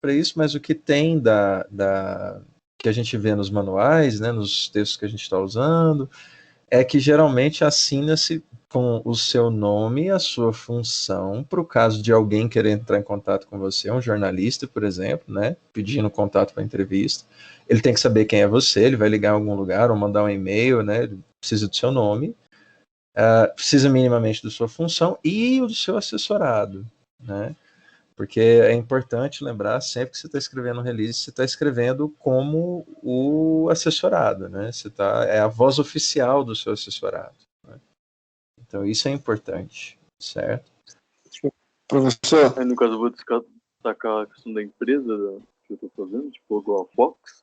para isso, mas o que tem que a gente vê nos manuais, né, nos textos que a gente está usando, é que geralmente assina-se com o seu nome e a sua função, para o caso de alguém querer entrar em contato com você, um jornalista, por exemplo, né, pedindo contato para entrevista, ele tem que saber quem é você, ele vai ligar em algum lugar ou mandar um e-mail, né, ele precisa do seu nome, precisa minimamente da sua função e o do seu assessorado, né, porque é importante lembrar sempre que você está escrevendo um release, você está escrevendo como o assessorado, né, é a voz oficial do seu assessorado, né? Então isso é importante, certo? Professor? Aí, no caso, eu vou destacar a questão da empresa que eu estou fazendo, tipo, igual a Fox.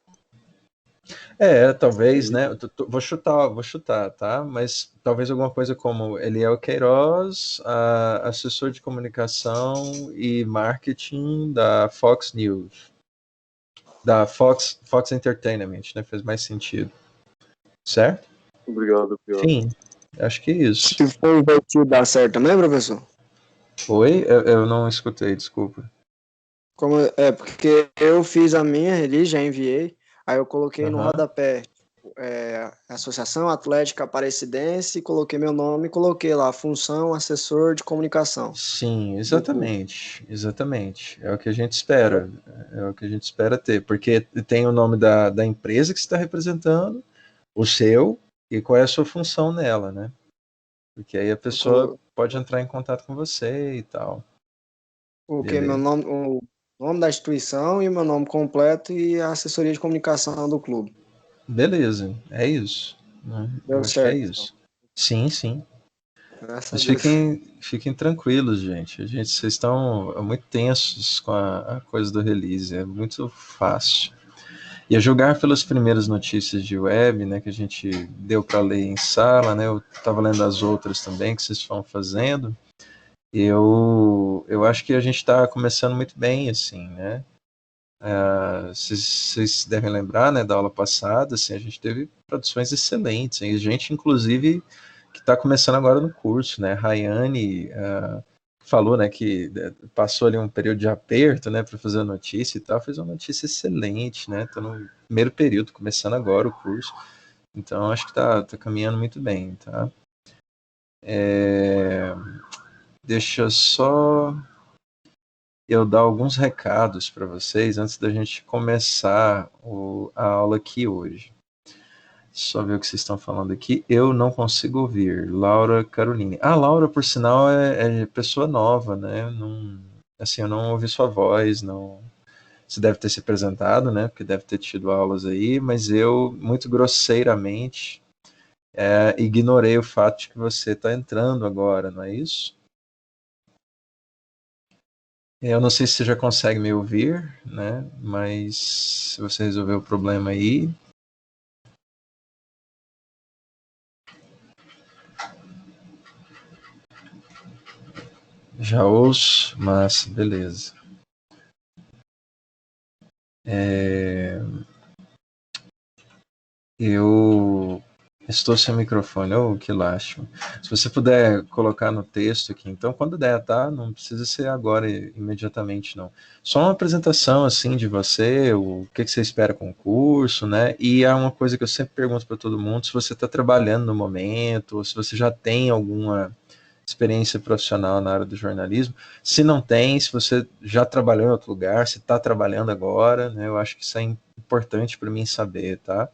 Talvez, né? Vou chutar, tá? Mas talvez alguma coisa como Eliel Queiroz, assessor de comunicação e marketing da Fox News, da Fox Entertainment, né? Faz mais sentido, certo? Obrigado. Sim, acho que é isso. Se for invertido, dá certo também, professor? Oi? Eu não escutei, desculpa. Porque eu fiz a minha release, já enviei, aí eu coloquei no rodapé Associação Atlética Aparecidense, coloquei meu nome e coloquei lá, função assessor de comunicação. Sim, exatamente, exatamente. É o que a gente espera, ter, porque tem o nome da empresa que você está representando, o seu, e qual é a sua função nela, né? Porque aí a pessoa pode entrar em contato com você e tal. Coloquei meu nome, o nome da instituição e o meu nome completo e a assessoria de comunicação do clube. Beleza, é isso. Né? Deu acho certo. que é isso. Sim, sim. Graças Mas fiquem tranquilos, gente. Vocês estão muito tensos com a coisa do release. É muito fácil. E a julgar pelas primeiras notícias de web, né, que a gente deu para ler em sala, né, eu estava lendo as outras também que vocês estão fazendo. Eu acho que a gente está começando muito bem, assim, né? Vocês devem lembrar, né, da aula passada, assim, a gente teve produções excelentes, hein? Gente, inclusive, que está começando agora no curso, né? Rayane falou, né, que passou ali um período de aperto, né, para fazer a notícia e tal, fez uma notícia excelente, né? Tô no primeiro período, começando agora o curso, então acho que tá caminhando muito bem, tá? Deixa só eu dar alguns recados para vocês antes da gente começar a aula aqui hoje. Só ver o que vocês estão falando aqui. Eu não consigo ouvir. Laura Caroline. Laura, por sinal, é pessoa nova, né? Não, assim, eu não ouvi sua voz, não. Você deve ter se apresentado, né? Porque deve ter tido aulas aí, mas eu, muito grosseiramente, ignorei o fato de que você está entrando agora, não é isso? Eu não sei se você já consegue me ouvir, né? Mas se você resolveu o problema aí. Já ouço, mas beleza. Eu estou sem microfone, que lástima. Se você puder colocar no texto aqui, então, quando der, tá? Não precisa ser agora, imediatamente, não. Só uma apresentação, assim, de você, o que você espera com o curso, né? E é uma coisa que eu sempre pergunto para todo mundo, se você está trabalhando no momento, ou se você já tem alguma experiência profissional na área do jornalismo. Se não tem, se você já trabalhou em outro lugar, se está trabalhando agora, né? Eu acho que isso é importante para mim saber, tá?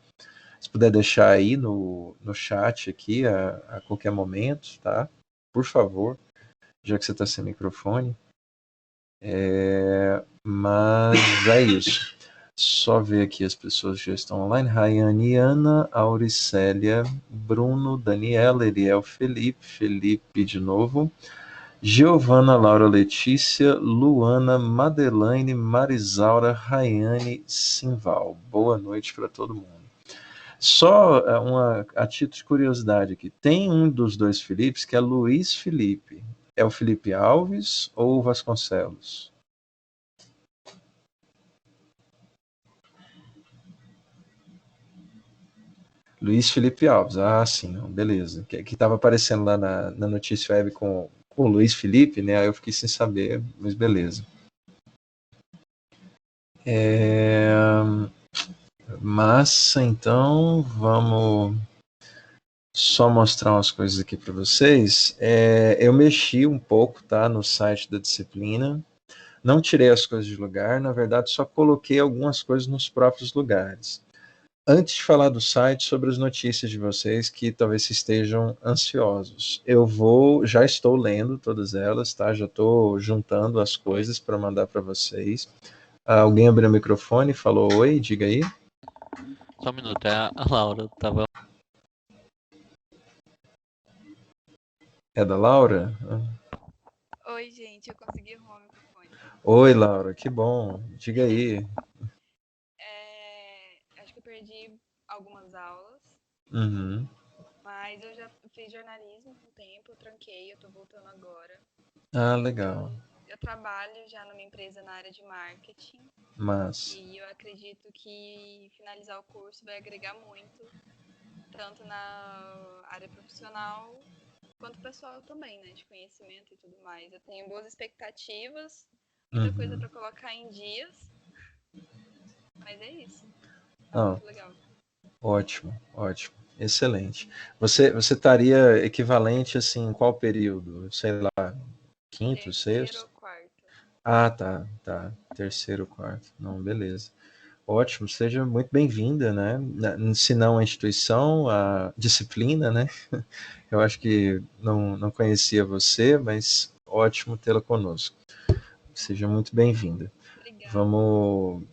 Se puder deixar aí no chat aqui a qualquer momento, tá? Por favor, já que você está sem microfone. Mas é isso. Só ver aqui as pessoas que já estão online. Rayane, Ana, Auricélia, Bruno, Daniela, Eriel, Felipe de novo. Giovana, Laura, Letícia, Luana, Madelaine, Marisaura, Rayane, Simval. Boa noite para todo mundo. Só a título de curiosidade aqui, tem um dos dois Filipes que é Luiz Felipe. É o Felipe Alves ou o Vasconcelos? Luiz Felipe Alves, sim, beleza. Que estava aparecendo lá na notícia web com o Luiz Felipe, né? Aí eu fiquei sem saber, mas beleza. Massa, então vamos só mostrar umas coisas aqui para vocês. Eu mexi um pouco, tá, no site da disciplina. Não tirei as coisas de lugar, na verdade só coloquei algumas coisas nos próprios lugares. Antes de falar do site, sobre as notícias de vocês que talvez estejam ansiosos. Já estou lendo todas elas, tá? Já estou juntando as coisas para mandar para vocês. Alguém abriu o microfone, falou oi, diga aí. Só um minuto, é a Laura, tava. É da Laura? Oi, gente, eu consegui arrumar o microfone. Oi, Laura, que bom. Diga aí. Acho que eu perdi algumas aulas, Uhum. mas eu já fiz jornalismo por um tempo, eu tranquei, eu tô voltando agora. Ah, legal. Eu trabalho já numa empresa na área de marketing. Mas. E eu acredito que finalizar o curso vai agregar muito, tanto na área profissional quanto pessoal também, né, de conhecimento e tudo mais. Eu tenho boas expectativas, muita coisa para colocar em dias, mas é isso. Tá muito legal. Ótimo, ótimo, excelente. Você estaria equivalente assim, em qual período? Sei lá, quinto, Terceiro sexto? ou quarto. Ah, tá. Terceiro, quarto. Não, beleza. Ótimo, seja muito bem-vinda, né? Se não a instituição, a disciplina, né? Eu acho que não conhecia você, mas ótimo tê-la conosco. Seja muito bem-vinda. Obrigada. Vamos.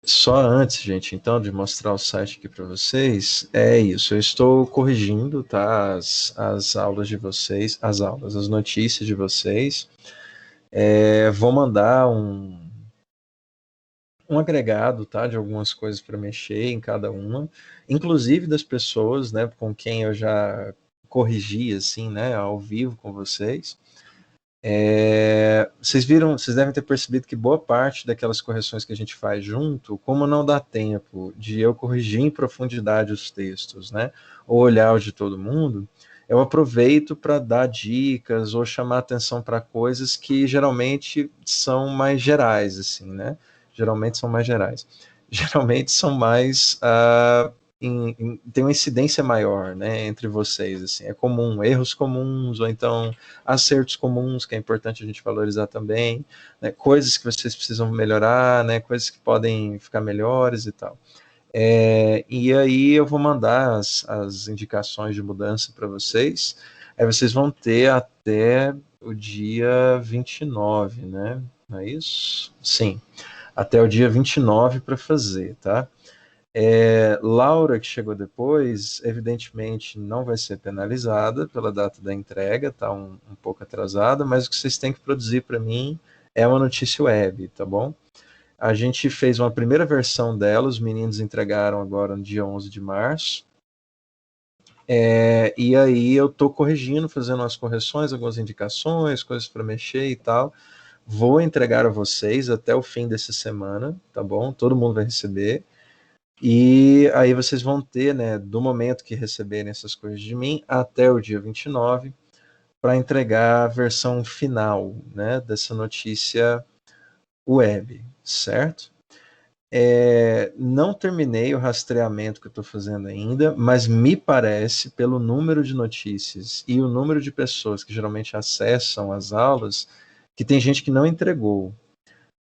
Só antes, gente, então, de mostrar o site aqui para vocês, é isso. Eu estou corrigindo, tá? As aulas de vocês, as notícias de vocês. Vou mandar um agregado, tá, de algumas coisas para mexer em cada uma, inclusive das pessoas, né, com quem eu já corrigi, assim, né, ao vivo com vocês. Vocês devem ter percebido que boa parte daquelas correções que a gente faz junto, como não dá tempo de eu corrigir em profundidade os textos, né, ou olhar o de todo mundo, eu aproveito para dar dicas ou chamar atenção para coisas que geralmente são mais gerais, assim, né? Geralmente são mais gerais. Geralmente são mais tem uma incidência maior, né, entre vocês, assim, é comum, erros comuns, ou então acertos comuns, que é importante a gente valorizar também, né, coisas que vocês precisam melhorar, né, coisas que podem ficar melhores e tal. E aí eu vou mandar as indicações de mudança para vocês, aí vocês vão ter até o dia 29, né, não é isso? Sim, até o dia 29 para fazer, tá? Laura, que chegou depois, evidentemente não vai ser penalizada pela data da entrega, tá um pouco atrasada, mas o que vocês têm que produzir para mim é uma notícia web, tá bom? A gente fez uma primeira versão dela, os meninos entregaram agora no dia 11 de março, e aí eu estou corrigindo, fazendo umas correções, algumas indicações, coisas para mexer e tal. Vou entregar a vocês até o fim dessa semana, tá bom? Todo mundo vai receber. E aí vocês vão ter, né, do momento que receberem essas coisas de mim até o dia 29 para entregar a versão final, né, dessa notícia web, certo? Não terminei o rastreamento que eu estou fazendo ainda, mas me parece, pelo número de notícias e o número de pessoas que geralmente acessam as aulas, que tem gente que não entregou.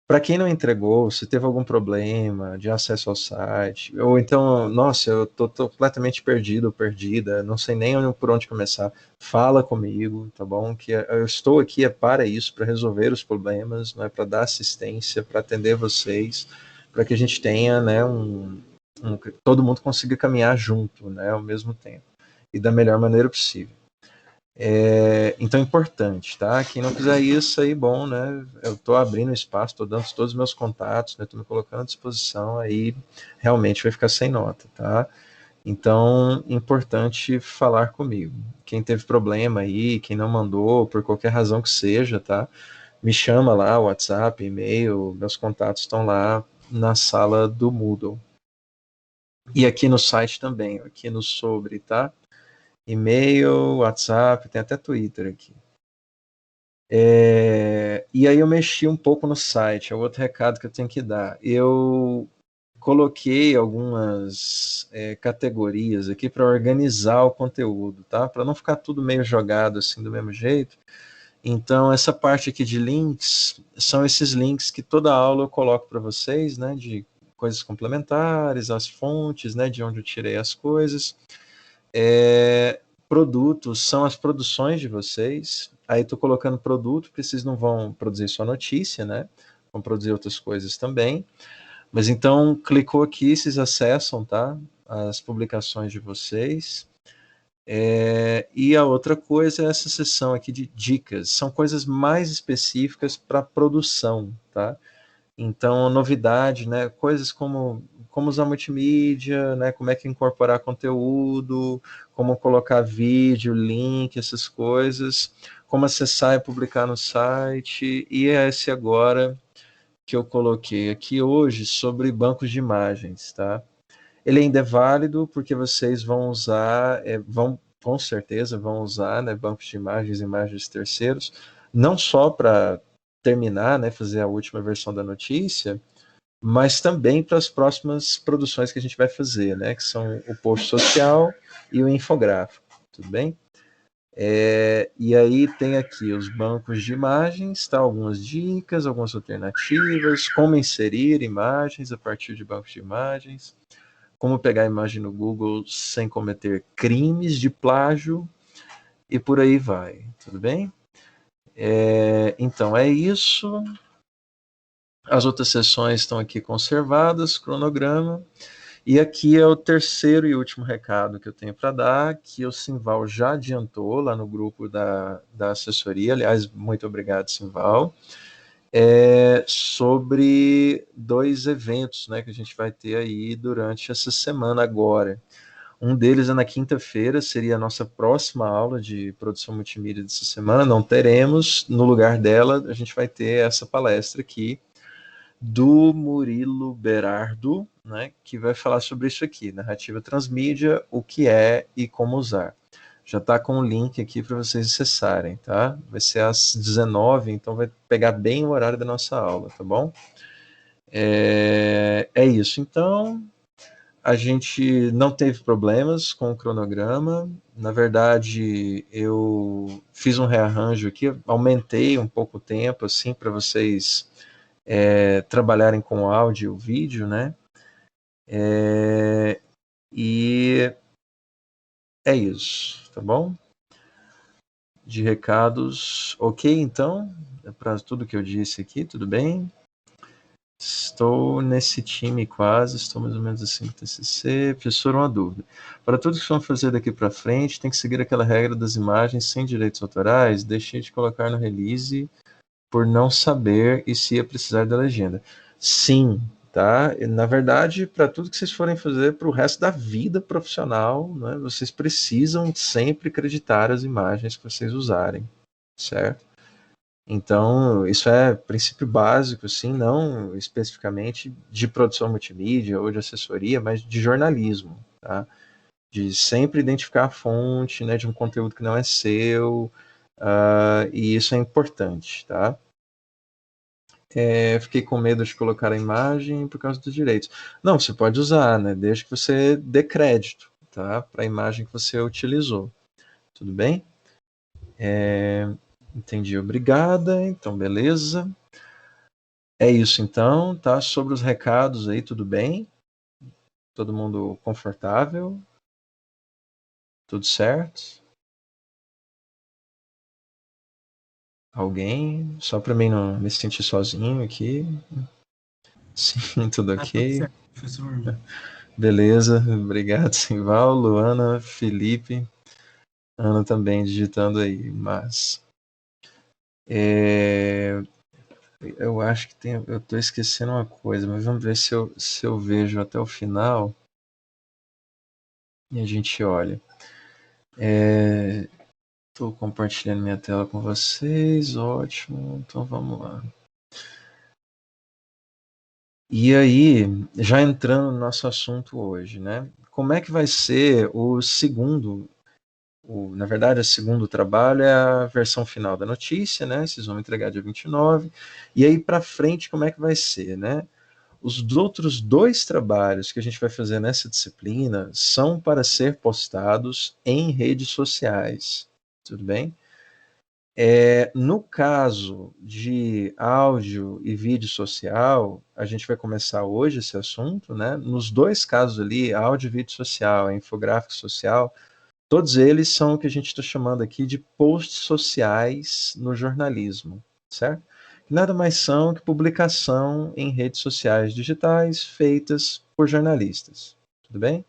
Para quem não entregou, se teve algum problema de acesso ao site, ou então, nossa, eu tô completamente perdido ou perdida, não sei nem por onde começar, fala comigo, tá bom? Que eu estou aqui para isso, para resolver os problemas, não é para dar assistência, para atender vocês, para que a gente tenha, né, todo mundo consiga caminhar junto, né, ao mesmo tempo, e da melhor maneira possível. Então é importante, tá? Quem não fizer isso aí, bom, né? Eu tô abrindo espaço, tô dando todos os meus contatos, né? Tô me colocando à disposição, aí realmente vai ficar sem nota, tá? Então, importante falar comigo. Quem teve problema aí, quem não mandou, por qualquer razão que seja, tá? Me chama lá, WhatsApp, e-mail, meus contatos estão lá na sala do Moodle. E aqui no site também, aqui no Sobre, tá? E-mail, WhatsApp, tem até Twitter aqui. E aí eu mexi um pouco no site, é outro recado que eu tenho que dar. Eu coloquei algumas categorias aqui para organizar o conteúdo, tá? Para não ficar tudo meio jogado assim do mesmo jeito. Então, essa parte aqui de links, são esses links que toda aula eu coloco para vocês, né? De coisas complementares, as fontes, né? De onde eu tirei as coisas. Produtos são as produções de vocês. Aí estou colocando produto, porque vocês não vão produzir só notícia, né? Vão produzir outras coisas também. Mas então, clicou aqui, vocês acessam, tá? As publicações de vocês. E a outra coisa é essa seção aqui de dicas. São coisas mais específicas para produção, tá? Então, novidade, né? Coisas como usar multimídia, né? Como é que incorporar conteúdo, como colocar vídeo, link, essas coisas, como acessar e publicar no site. E é esse agora que eu coloquei aqui hoje sobre bancos de imagens, tá? Ele ainda é válido porque vocês vão usar, com certeza vão usar, né, bancos de imagens, imagens de terceiros, não só para terminar, né, fazer a última versão da notícia, mas também para as próximas produções que a gente vai fazer, né, que são o post social e o infográfico, tudo bem? E aí tem aqui os bancos de imagens, tá? Algumas dicas, algumas alternativas, como inserir imagens a partir de bancos de imagens, como pegar a imagem no Google sem cometer crimes de plágio e por aí vai, tudo bem? Então é isso. As outras sessões estão aqui conservadas, cronograma. E aqui é o terceiro e último recado que eu tenho para dar, que o Simval já adiantou lá no grupo da assessoria. Aliás, muito obrigado, Simval. Sobre 2 eventos, né, que a gente vai ter aí durante essa semana agora. Um deles é na quinta-feira, seria a nossa próxima aula de produção multimídia dessa semana. Não teremos, no lugar dela, a gente vai ter essa palestra aqui do Murilo Berardo, né, que vai falar sobre isso aqui, narrativa transmídia, o que é e como usar. Já está com o link aqui para vocês acessarem, tá? Vai ser às 19, então vai pegar bem o horário da nossa aula, tá bom? É isso, então. A gente não teve problemas com o cronograma. Na verdade, eu fiz um rearranjo aqui, aumentei um pouco o tempo, assim, para vocês trabalharem com áudio e o vídeo, né? E é isso, tá bom? De recados, ok, então? Para tudo que eu disse aqui, tudo bem? Estou nesse time quase, estou mais ou menos assim com TCC. Professor, uma dúvida. Para tudo que vamos fazer daqui para frente, tem que seguir aquela regra das imagens sem direitos autorais? Deixei de colocar no release por não saber e se ia precisar da legenda. Sim, tá? Na verdade, para tudo que vocês forem fazer para o resto da vida profissional, né, vocês precisam sempre acreditar as imagens que vocês usarem, certo? Então, isso é princípio básico, assim, não especificamente de produção multimídia ou de assessoria, mas de jornalismo, tá? De sempre identificar a fonte, né, de um conteúdo que não é seu, e isso é importante, tá? Fiquei com medo de colocar a imagem por causa dos direitos. Não, você pode usar, né, desde que você dê crédito, tá, para a imagem que você utilizou. Tudo bem? Entendi, obrigada. Então, beleza. É isso então, tá? Sobre os recados aí, tudo bem? Todo mundo confortável? Tudo certo? Alguém? Só para mim não me sentir sozinho aqui. Sim, tudo Tudo ok. certo, professor. Beleza, obrigado, Simval, Luana, Felipe, Ana também digitando aí, mas eu acho que eu tô esquecendo uma coisa, mas vamos ver se eu vejo até o final e a gente olha. Estou compartilhando minha tela com vocês, ótimo, então vamos lá. E aí, já entrando no nosso assunto hoje, né? Como é que vai ser o segundo na verdade, o segundo trabalho é a versão final da notícia, né? Vocês vão entregar dia 29. E aí para frente, como é que vai ser, né? Os outros 2 trabalhos que a gente vai fazer nessa disciplina são para ser postados em redes sociais, tudo bem? No caso de áudio e vídeo social, a gente vai começar hoje esse assunto, né? Nos 2 casos ali, áudio e vídeo social, infográfico social, todos eles são o que a gente está chamando aqui de posts sociais no jornalismo, certo? Que nada mais são que publicação em redes sociais digitais feitas por jornalistas, tudo bem?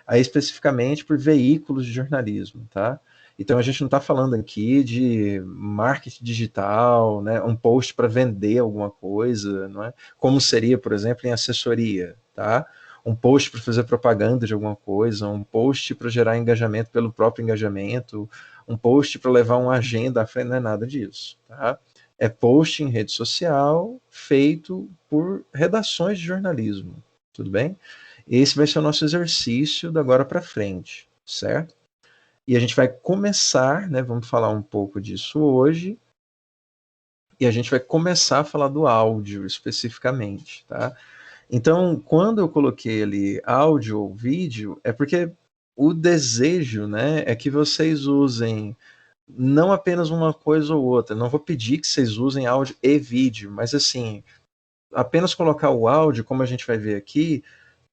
Aí especificamente por veículos de jornalismo, tá? Então a gente não está falando aqui de marketing digital, né? Um post para vender alguma coisa, não é? Como seria, por exemplo, em assessoria, tá? Um post para fazer propaganda de alguma coisa, um post para gerar engajamento pelo próprio engajamento, um post para levar uma agenda à frente, não é nada disso, tá? É post em rede social feito por redações de jornalismo, tudo bem? Esse vai ser o nosso exercício da agora para frente, certo? E a gente vai começar, né? Vamos falar um pouco disso hoje. E a gente vai começar a falar do áudio especificamente, tá? Então, quando eu coloquei ali áudio ou vídeo, é porque o desejo, né, é que vocês usem não apenas uma coisa ou outra. Não vou pedir que vocês usem áudio e vídeo, mas assim, apenas colocar o áudio, como a gente vai ver aqui,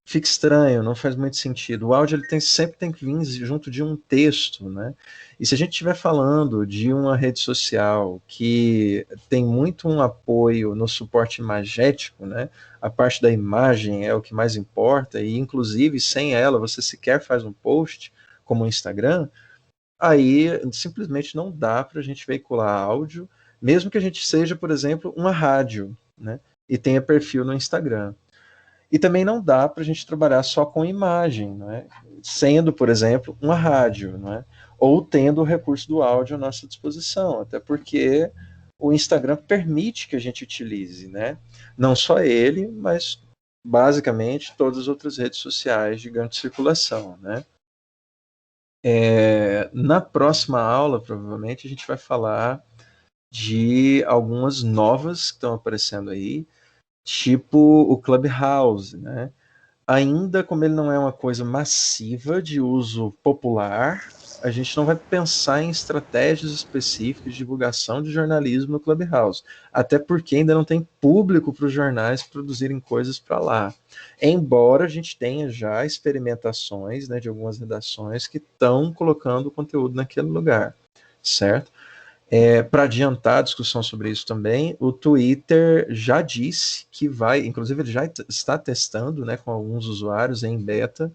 fica estranho, não faz muito sentido. O áudio ele sempre tem que vir junto de um texto, né? E se a gente estiver falando de uma rede social que tem muito um apoio no suporte imagético, né? A parte da imagem é o que mais importa, e inclusive sem ela você sequer faz um post, como o Instagram, aí simplesmente não dá para a gente veicular áudio, mesmo que a gente seja, por exemplo, uma rádio, né? E tenha perfil no Instagram. E também não dá para a gente trabalhar só com imagem, não é? Sendo, por exemplo, uma rádio, não é? Ou tendo o recurso do áudio à nossa disposição, até porque o Instagram permite que a gente utilize, né? Não só ele, mas basicamente todas as outras redes sociais de grande circulação, né? Na próxima aula, provavelmente, a gente vai falar de algumas novas que estão aparecendo aí, tipo o Clubhouse, né? Ainda como ele não é uma coisa massiva de uso popular, a gente não vai pensar em estratégias específicas de divulgação de jornalismo no Clubhouse, até porque ainda não tem público para os jornais produzirem coisas para lá. Embora a gente tenha já experimentações, né, de algumas redações que estão colocando conteúdo naquele lugar, certo? Para adiantar a discussão sobre isso também, o Twitter já disse que vai, inclusive ele já está testando, né, com alguns usuários em beta,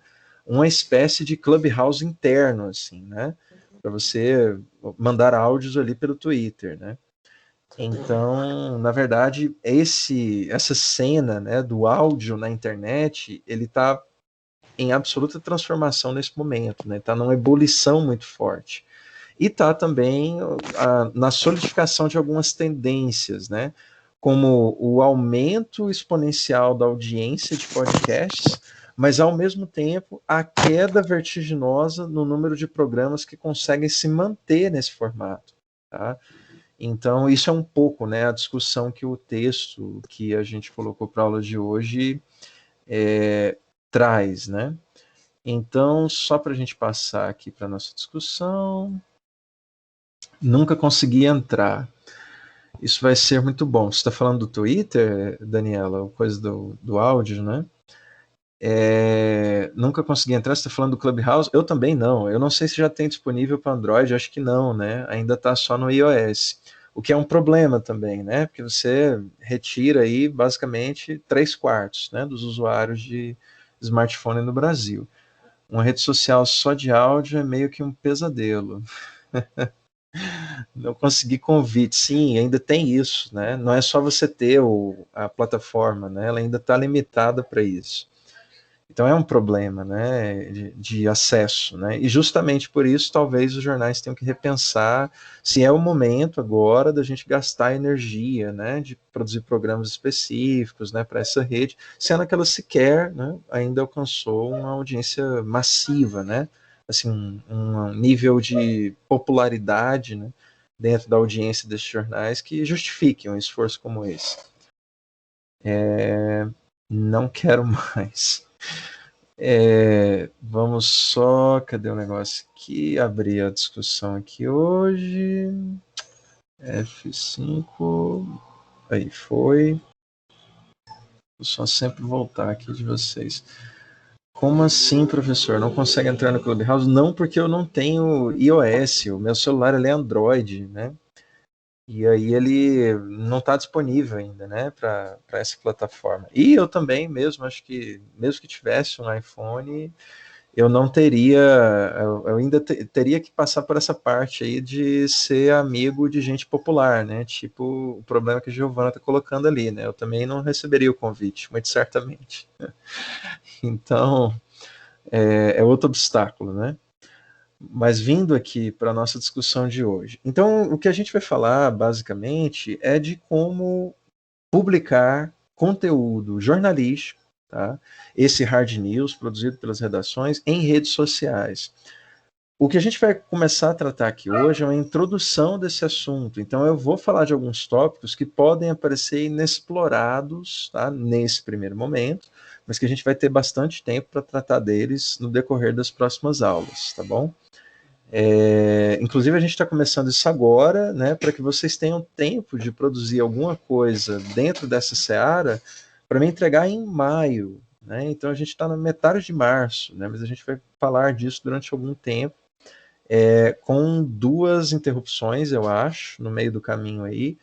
uma espécie de Clubhouse interno, assim, né, para você mandar áudios ali pelo Twitter, né. Então, na verdade, essa cena, né, do áudio na internet, ele está em absoluta transformação nesse momento, né, está numa ebulição muito forte. E está também na solidificação de algumas tendências, né? Como o aumento exponencial da audiência de podcasts, mas ao mesmo tempo a queda vertiginosa no número de programas que conseguem se manter nesse formato. Tá? Então, isso é um pouco, né, a discussão que o texto que a gente colocou para a aula de hoje traz, né? Então, só para a gente passar aqui para a nossa discussão. Nunca consegui entrar. Isso vai ser muito bom. Você está falando do Twitter, Daniela, coisa do áudio, né? Nunca consegui entrar. Você está falando do Clubhouse? Eu também não. Eu não sei se já tem disponível para Android, acho que não, né? Ainda está só no iOS. O que é um problema também, né? Porque você retira aí basicamente 3/4, né, dos usuários de smartphone no Brasil. Uma rede social só de áudio é meio que um pesadelo. Não consegui convite, sim, ainda tem isso, né? Não é só você ter a plataforma, né? Ela ainda está limitada para isso. Então é um problema, né, de acesso, né? E justamente por isso, talvez os jornais tenham que repensar se é o momento agora da gente gastar energia, né, de produzir programas específicos, né, para essa rede, sendo que ela sequer, né, ainda alcançou uma audiência massiva, né, assim, um nível de popularidade, né, dentro da audiência desses jornais que justifiquem um esforço como esse. Não quero mais. Vamos só, cadê o negócio aqui? Abrir a discussão aqui hoje. F5. Aí foi. Vou só sempre voltar aqui de vocês. Como assim, professor? Não consegue entrar no Clubhouse? Não, porque eu não tenho iOS. O meu celular ele é Android, né? E aí ele não está disponível ainda, né, para essa plataforma. E eu também mesmo, acho que mesmo que tivesse um iPhone, eu não teria, eu ainda teria que passar por essa parte aí de ser amigo de gente popular, né, tipo o problema que a Giovana está colocando ali, né, eu também não receberia o convite, muito certamente. Então, é outro obstáculo, né. Mas vindo aqui para a nossa discussão de hoje. Então, o que a gente vai falar, basicamente, é de como publicar conteúdo jornalístico, tá? Esse hard news produzido pelas redações em redes sociais. O que a gente vai começar a tratar aqui hoje é uma introdução desse assunto. Então, eu vou falar de alguns tópicos que podem aparecer inexplorados, tá? Nesse primeiro momento, mas que a gente vai ter bastante tempo para tratar deles no decorrer das próximas aulas, tá bom? Inclusive a gente está começando isso agora, né, para que vocês tenham tempo de produzir alguma coisa dentro dessa seara para me entregar em maio, né? Então a gente está na metade de março, né, mas a gente vai falar disso durante algum tempo, com 2 interrupções, eu acho, no meio do caminho aí,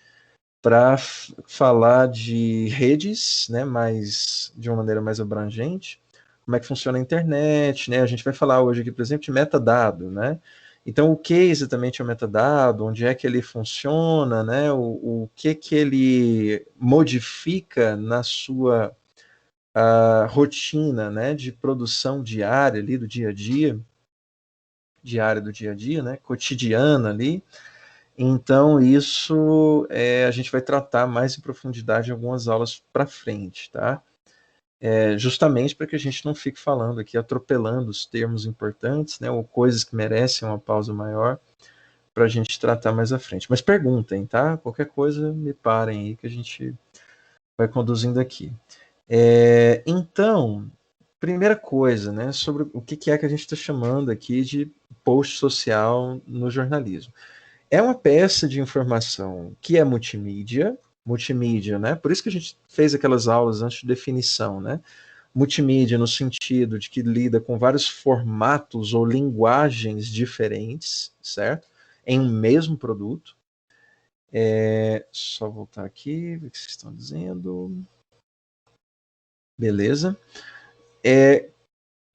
para falar de redes, né, de uma maneira mais abrangente, como é que funciona a internet, né? A gente vai falar hoje aqui, por exemplo, de metadado, né? Então, o que exatamente é o metadado, onde é que ele funciona, né? O que ele modifica na sua rotina, né, de produção diária ali do dia a dia, né, cotidiana ali. Então, isso a gente vai tratar mais em profundidade em algumas aulas para frente, tá? Justamente para que a gente não fique falando aqui, atropelando os termos importantes, né, ou coisas que merecem uma pausa maior, para a gente tratar mais à frente. Mas perguntem, tá? Qualquer coisa, me parem aí que a gente vai conduzindo aqui. Então, primeira coisa, né, sobre o que é que a gente está chamando aqui de post social no jornalismo. É uma peça de informação que é multimídia, né? Por isso que a gente fez aquelas aulas antes de definição, né? Multimídia no sentido de que lida com vários formatos ou linguagens diferentes, certo? Em um mesmo produto. Só voltar aqui, ver o que vocês estão dizendo. Beleza.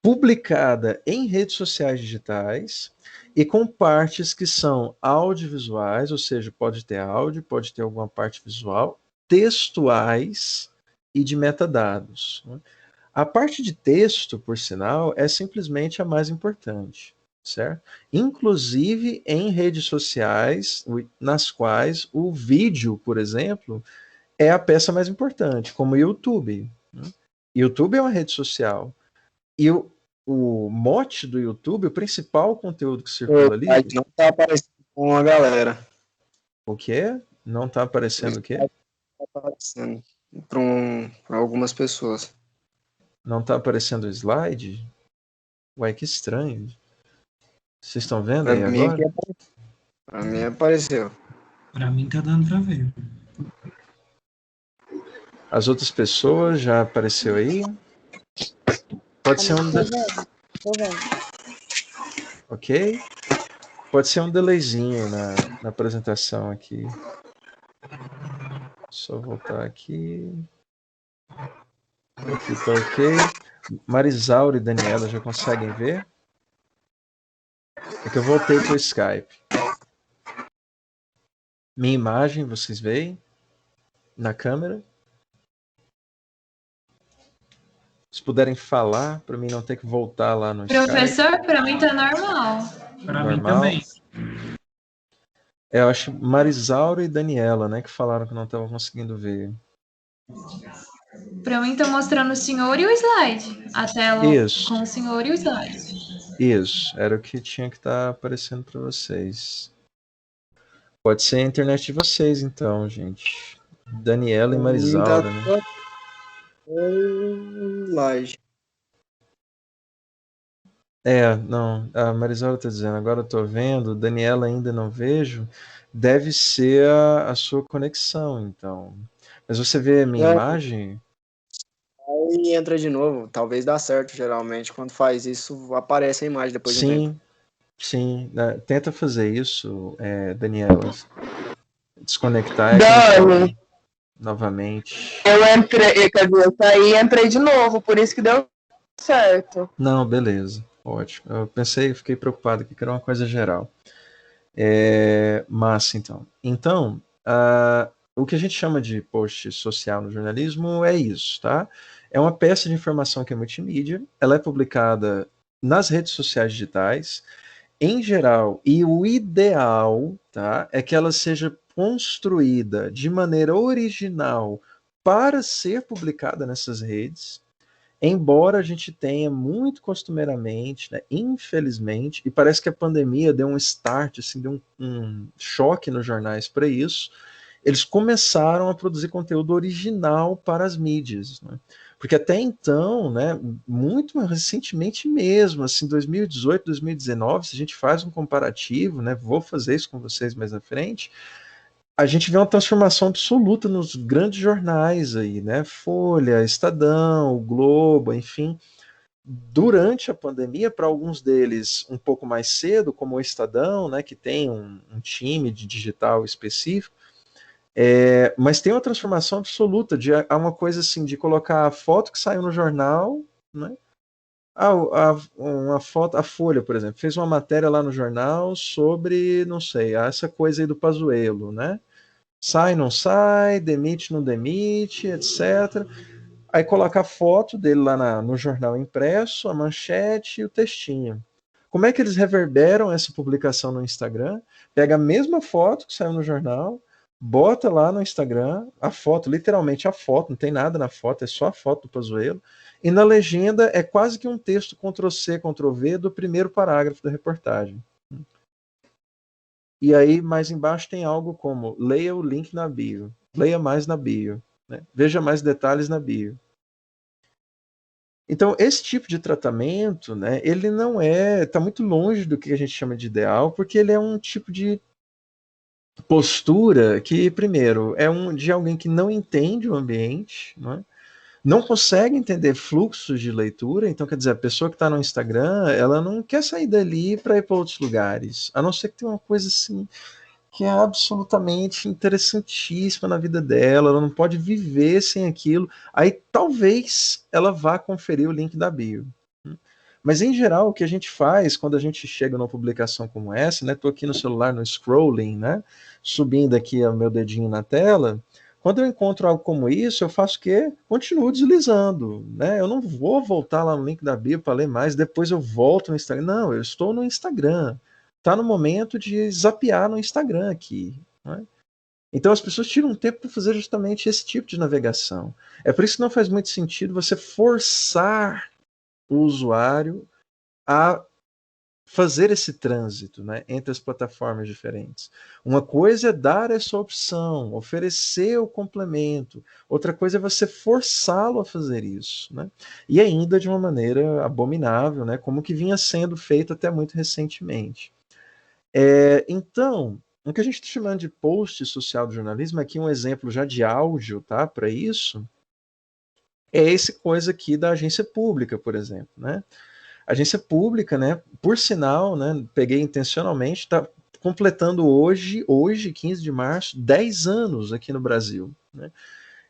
Publicada em redes sociais digitais e com partes que são audiovisuais, ou seja, pode ter áudio, pode ter alguma parte visual, textuais e de metadados. A parte de texto, por sinal, é simplesmente a mais importante, certo? Inclusive em redes sociais, nas quais o vídeo, por exemplo, é a peça mais importante, como o YouTube. YouTube é uma rede social. E o mote do YouTube, o principal conteúdo que circula ali... Não tá aparecendo com a galera. O quê? Não tá aparecendo o quê? Tá aparecendo para algumas pessoas. Não tá aparecendo o slide? Ué, que estranho. Vocês estão vendo aí agora? Pra mim apareceu. Pra mim tá dando pra ver. As outras pessoas já apareceu aí? Pode ser um... Tô vendo. Ok? Pode ser um delayzinho na apresentação aqui. Só voltar aqui. Aqui tá ok. Marisaura e Daniela já conseguem ver? É que eu voltei pro Skype. Minha imagem, vocês veem? Na câmera? Se puderem falar, para mim não ter que voltar lá no Professor, para mim tá normal. Pra mim também. Eu acho Marisaura e Daniela, né, que falaram que não estavam conseguindo ver. Para mim tá mostrando o senhor e o slide. A tela Isso. com o senhor e o slide. Isso, era o que tinha que estar aparecendo para vocês. Pode ser a internet de vocês, então, gente. Daniela e Ainda Marisalda, né? tô em laje. Não, a Marisalda tá dizendo, agora eu tô vendo, Daniela ainda não vejo, deve ser a sua conexão, então. Mas você vê a minha imagem? Aí entra de novo, talvez dá certo, geralmente. Quando faz isso, aparece a imagem depois de um tempo. Sim, né? Tenta fazer isso, Daniela. Desconectar e Dani, conectar novamente. eu entrei, quer dizer, eu saí e entrei de novo, por isso que deu certo. Não, beleza, ótimo. Eu pensei, fiquei preocupado aqui que era uma coisa geral. Massa, então. Então, o que a gente chama de post social no jornalismo é isso, tá? É uma peça de informação que é multimídia, ela é publicada nas redes sociais digitais, em geral, e o ideal, tá, é que ela seja construída de maneira original para ser publicada nessas redes, embora a gente tenha muito costumeiramente, né, infelizmente, e parece que a pandemia deu um start, assim, deu um choque nos jornais para isso, eles começaram a produzir conteúdo original para as mídias, né? Porque até então, né, muito recentemente mesmo, assim, 2018, 2019, se a gente faz um comparativo, né, vou fazer isso com vocês mais à frente, a gente vê uma transformação absoluta nos grandes jornais aí, né, Folha, Estadão, o Globo, enfim, durante a pandemia, para alguns deles um pouco mais cedo, como o Estadão, né, que tem um time de digital específico, mas tem uma transformação absoluta de uma coisa assim de colocar a foto que saiu no jornal, né? Uma foto, a Folha, por exemplo, fez uma matéria lá no jornal sobre, não sei, essa coisa aí do Pazuello, né? Sai, não sai, demite, não demite, etc. Aí coloca a foto dele lá no jornal impresso, a manchete e o textinho. Como é que eles reverberam essa publicação no Instagram? Pega a mesma foto que saiu no jornal, bota lá no Instagram, a foto, literalmente a foto, não tem nada na foto, é só a foto do Pazuello, e na legenda é quase que um texto Ctrl+C, Ctrl+V do primeiro parágrafo da reportagem. E aí, mais embaixo tem algo como, leia o link na bio, leia mais na bio, né? Veja mais detalhes na bio. Então, esse tipo de tratamento, né, ele não está muito longe do que a gente chama de ideal, porque ele é um tipo de postura que, primeiro, de alguém que não entende o ambiente, não consegue entender fluxos de leitura, então, quer dizer, a pessoa que está no Instagram, ela não quer sair dali para ir para outros lugares, a não ser que tenha uma coisa assim, que é absolutamente interessantíssima na vida dela, ela não pode viver sem aquilo, aí talvez ela vá conferir o link da bio. Mas em geral, o que a gente faz quando a gente chega numa publicação como essa, né? Tô aqui no celular no scrolling, né? Subindo aqui o meu dedinho na tela. Quando eu encontro algo como isso, eu faço o quê? Continuo deslizando, né? Eu não vou voltar lá no link da bio para ler mais, depois eu volto no Instagram. Não, eu estou no Instagram. Tá no momento de zapear no Instagram aqui, né? Então as pessoas tiram um tempo para fazer justamente esse tipo de navegação. É por isso que não faz muito sentido você forçar o usuário a fazer esse trânsito, né, entre as plataformas diferentes. Uma coisa é dar essa opção, oferecer o complemento. Outra coisa é você forçá-lo a fazer isso, né? E ainda de uma maneira abominável, né, como que vinha sendo feito até muito recentemente. Então, o que a gente está chamando de post social do jornalismo, aqui um exemplo já de áudio, tá, para isso, é esse coisa aqui da agência pública, por exemplo, né? A agência pública, né, por sinal, né, peguei intencionalmente, está completando hoje, 15 de março, 10 anos aqui no Brasil, né?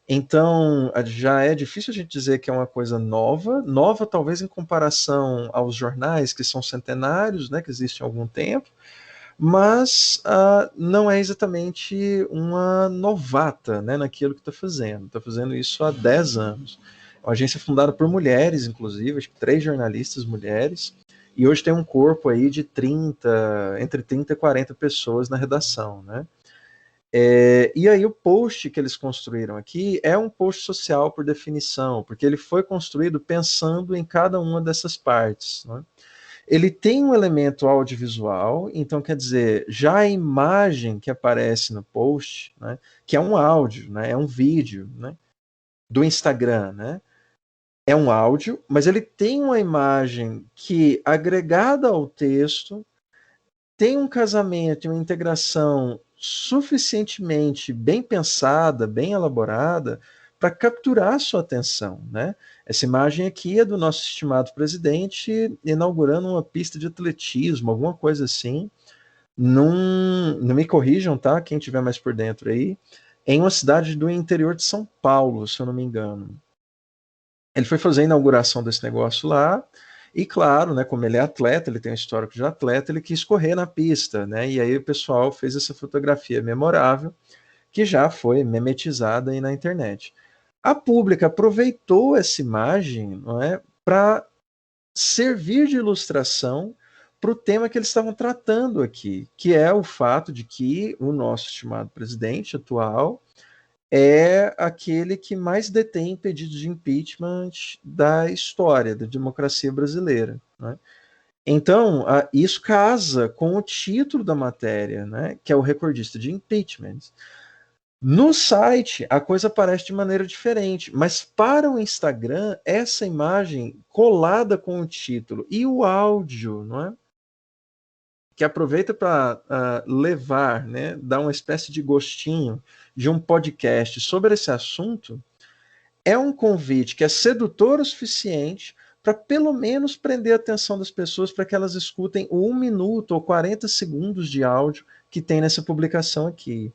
Então, já é difícil a gente dizer que é uma coisa nova talvez em comparação aos jornais que são centenários, né, que existem há algum tempo, mas não é exatamente uma novata, né, naquilo que está fazendo isso há 10 anos. É uma agência fundada por mulheres, inclusive, acho que 3 jornalistas mulheres, e hoje tem um corpo aí de entre 30 e 40 pessoas na redação, né? E aí o post que eles construíram aqui é um post social por definição, porque ele foi construído pensando em cada uma dessas partes, né? ele tem um elemento audiovisual, então quer dizer, já a imagem que aparece no post, né, que é um áudio, né, é um vídeo, né, do Instagram, né, é um áudio, mas ele tem uma imagem que, agregada ao texto, tem um casamento, uma integração suficientemente bem pensada, bem elaborada, para capturar a sua atenção, né? Essa imagem aqui é do nosso estimado presidente inaugurando uma pista de atletismo, alguma coisa assim. Não me corrijam, tá? Quem tiver mais por dentro aí. Em uma cidade do interior de São Paulo, se eu não me engano. Ele foi fazer a inauguração desse negócio lá, e claro, né, como ele é atleta, ele tem um histórico de atleta, ele quis correr na pista, né? E aí o pessoal fez essa fotografia memorável, que já foi memetizada aí na internet. A Pública aproveitou essa imagem, não é, para servir de ilustração para o tema que eles estavam tratando aqui, que é o fato de que o nosso estimado presidente atual é aquele que mais detém pedidos de impeachment da história da democracia brasileira, né? Então, isso casa com o título da matéria, né, que é o recordista de impeachment. No site, a coisa aparece de maneira diferente, mas para o Instagram, essa imagem colada com o título e o áudio, não é? Que aproveita para levar, né, dar uma espécie de gostinho de um podcast sobre esse assunto, é um convite que é sedutor o suficiente para pelo menos prender a atenção das pessoas para que elas escutem o 1 minuto ou 40 segundos de áudio que tem nessa publicação aqui,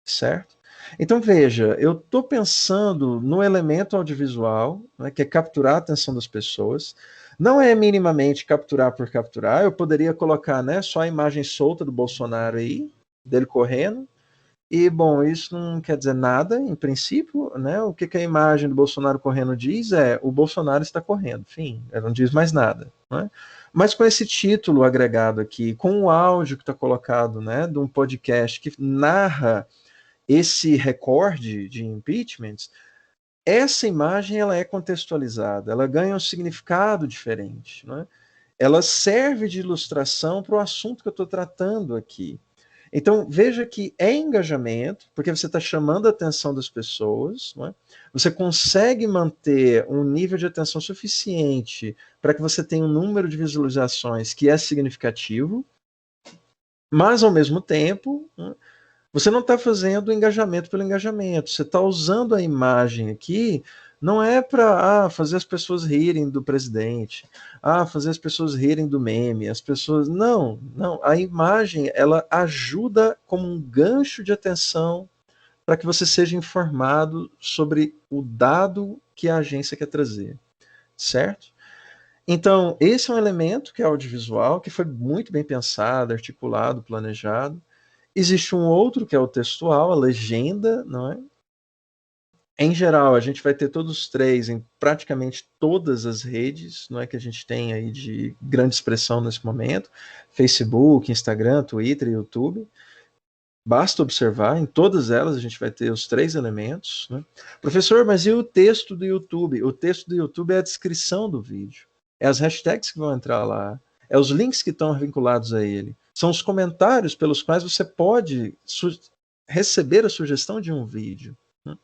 certo? Então veja, eu estou pensando no elemento audiovisual, né, que é capturar a atenção das pessoas. Não é minimamente capturar por capturar. Eu poderia colocar, né, só a imagem solta do Bolsonaro aí, dele correndo. E, bom, isso não quer dizer nada, em princípio, né? O que a imagem do Bolsonaro correndo diz é o Bolsonaro está correndo, enfim, ela não diz mais nada, né? Mas com esse título agregado aqui, com o áudio que está colocado, né, de um podcast que narra esse recorde de impeachments, essa imagem ela é contextualizada, ela ganha um significado diferente, né? Ela serve de ilustração para o assunto que eu estou tratando aqui. Então, veja que é engajamento, porque você está chamando a atenção das pessoas, não é? Você consegue manter um nível de atenção suficiente para que você tenha um número de visualizações que é significativo, mas, ao mesmo tempo, né, você não está fazendo engajamento pelo engajamento, você está usando a imagem aqui, não é para fazer as pessoas rirem do presidente, fazer as pessoas rirem do meme, as pessoas. Não, não. A imagem ela ajuda como um gancho de atenção para que você seja informado sobre o dado que a agência quer trazer, certo? Então, esse é um elemento que é audiovisual, que foi muito bem pensado, articulado, planejado. Existe um outro que é o textual, a legenda, não é? Em geral, a gente vai ter todos os três em praticamente todas as redes, não é, que a gente tem aí de grande expressão nesse momento, Facebook, Instagram, Twitter e YouTube. Basta observar, em todas elas a gente vai ter os três elementos, né? Professor, mas e o texto do YouTube? O texto do YouTube é a descrição do vídeo, é as hashtags que vão entrar lá, é os links que estão vinculados a ele, são os comentários pelos quais você pode receber a sugestão de um vídeo, né?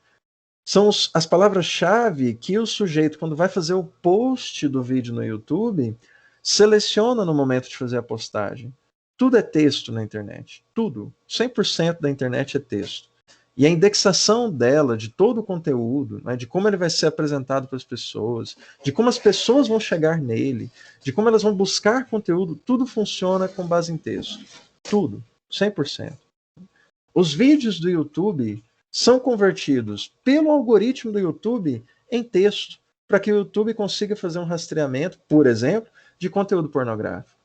São as palavras-chave que o sujeito, quando vai fazer o post do vídeo no YouTube, seleciona no momento de fazer a postagem. Tudo é texto na internet. Tudo. 100% da internet é texto. E a indexação dela, de todo o conteúdo, né, de como ele vai ser apresentado para as pessoas, de como as pessoas vão chegar nele, de como elas vão buscar conteúdo, tudo funciona com base em texto. Tudo. 100%. Os vídeos do YouTube são convertidos pelo algoritmo do YouTube em texto, para que o YouTube consiga fazer um rastreamento, por exemplo, de conteúdo pornográfico.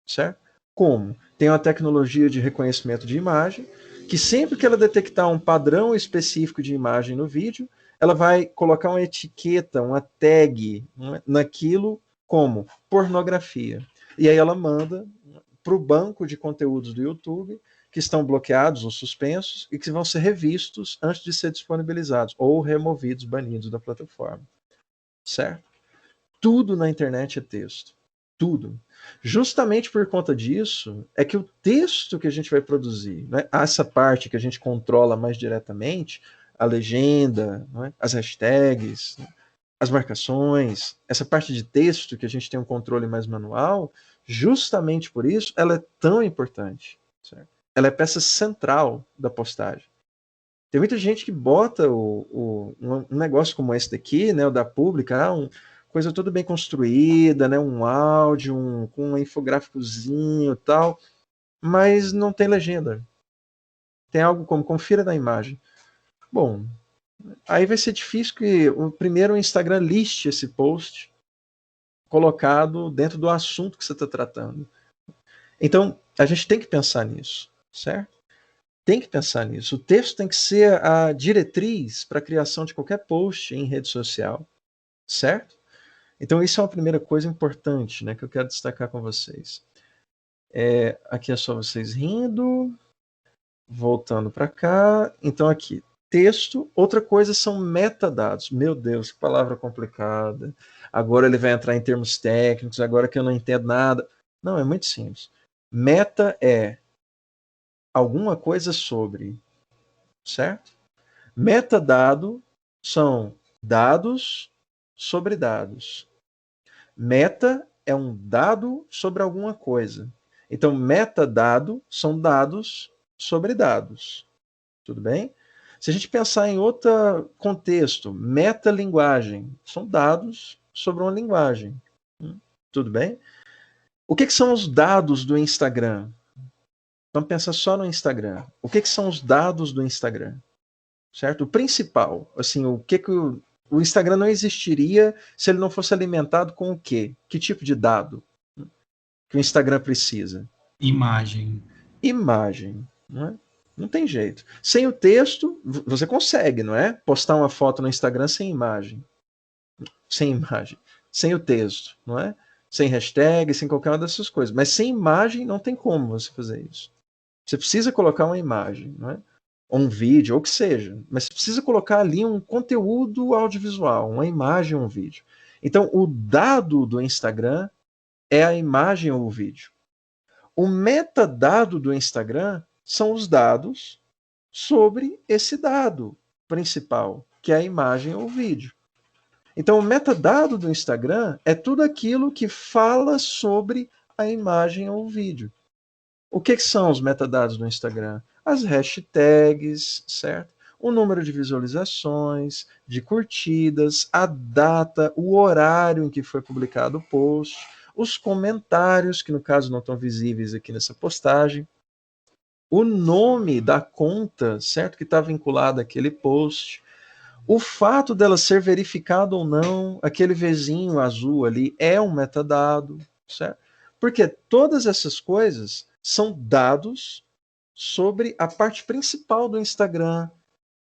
Certo? Como? Tem uma tecnologia de reconhecimento de imagem, que sempre que ela detectar um padrão específico de imagem no vídeo, ela vai colocar uma etiqueta, uma tag naquilo como pornografia. E aí ela manda para o banco de conteúdos do YouTube, que estão bloqueados ou suspensos e que vão ser revistos antes de ser disponibilizados ou removidos, banidos da plataforma. Certo? Tudo na internet é texto. Tudo. Justamente por conta disso, é que o texto que a gente vai produzir, né, essa parte que a gente controla mais diretamente, a legenda, né, as hashtags, as marcações, essa parte de texto que a gente tem um controle mais manual, justamente por isso, ela é tão importante. Certo? Ela é peça central da postagem. Tem muita gente que bota um negócio como esse daqui, né, o da Pública, coisa toda bem construída, né, um áudio, com um infográficozinho e tal, mas não tem legenda. Tem algo como confira na imagem. Bom, aí vai ser difícil que primeiro o Instagram liste esse post colocado dentro do assunto que você está tratando. Então, a gente tem que pensar nisso, certo? Tem que pensar nisso. O texto tem que ser a diretriz para a criação de qualquer post em rede social, certo? Então, isso é uma primeira coisa importante, né, que eu quero destacar com vocês. Aqui é só vocês rindo. Voltando para cá. Então, aqui, texto. Outra coisa são metadados. Meu Deus, que palavra complicada. Agora ele vai entrar em termos técnicos, agora que eu não entendo nada. Não, é muito simples. Meta é alguma coisa sobre, certo? Metadado são dados sobre dados. Meta é um dado sobre alguma coisa. Então, metadado são dados sobre dados. Tudo bem? Se a gente pensar em outro contexto, metalinguagem, são dados sobre uma linguagem. Tudo bem? O que são os dados do Instagram? Vamos pensar só no Instagram. O que são os dados do Instagram? Certo? O principal, assim, o o Instagram não existiria se ele não fosse alimentado com o quê? Que tipo de dado que o Instagram precisa? Imagem. Imagem, não é? Não tem jeito. Sem o texto, você consegue, não é? Postar uma foto no Instagram sem imagem. Sem imagem. Sem o texto, não é? Sem hashtag, sem qualquer uma dessas coisas. Mas sem imagem não tem como você fazer isso. Você precisa colocar uma imagem, não é? Ou um vídeo, ou o que seja. Mas você precisa colocar ali um conteúdo audiovisual, uma imagem ou um vídeo. Então, o dado do Instagram é a imagem ou o vídeo. O metadado do Instagram são os dados sobre esse dado principal, que é a imagem ou o vídeo. Então, o metadado do Instagram é tudo aquilo que fala sobre a imagem ou o vídeo. O que são os metadados do Instagram? As hashtags, certo? O número de visualizações, de curtidas, a data, o horário em que foi publicado o post, os comentários, que no caso não estão visíveis aqui nessa postagem, o nome da conta, certo? Que está vinculado àquele post, o fato dela ser verificada ou não, aquele Vzinho azul ali é um metadado, certo? Porque todas essas coisas são dados sobre a parte principal do Instagram,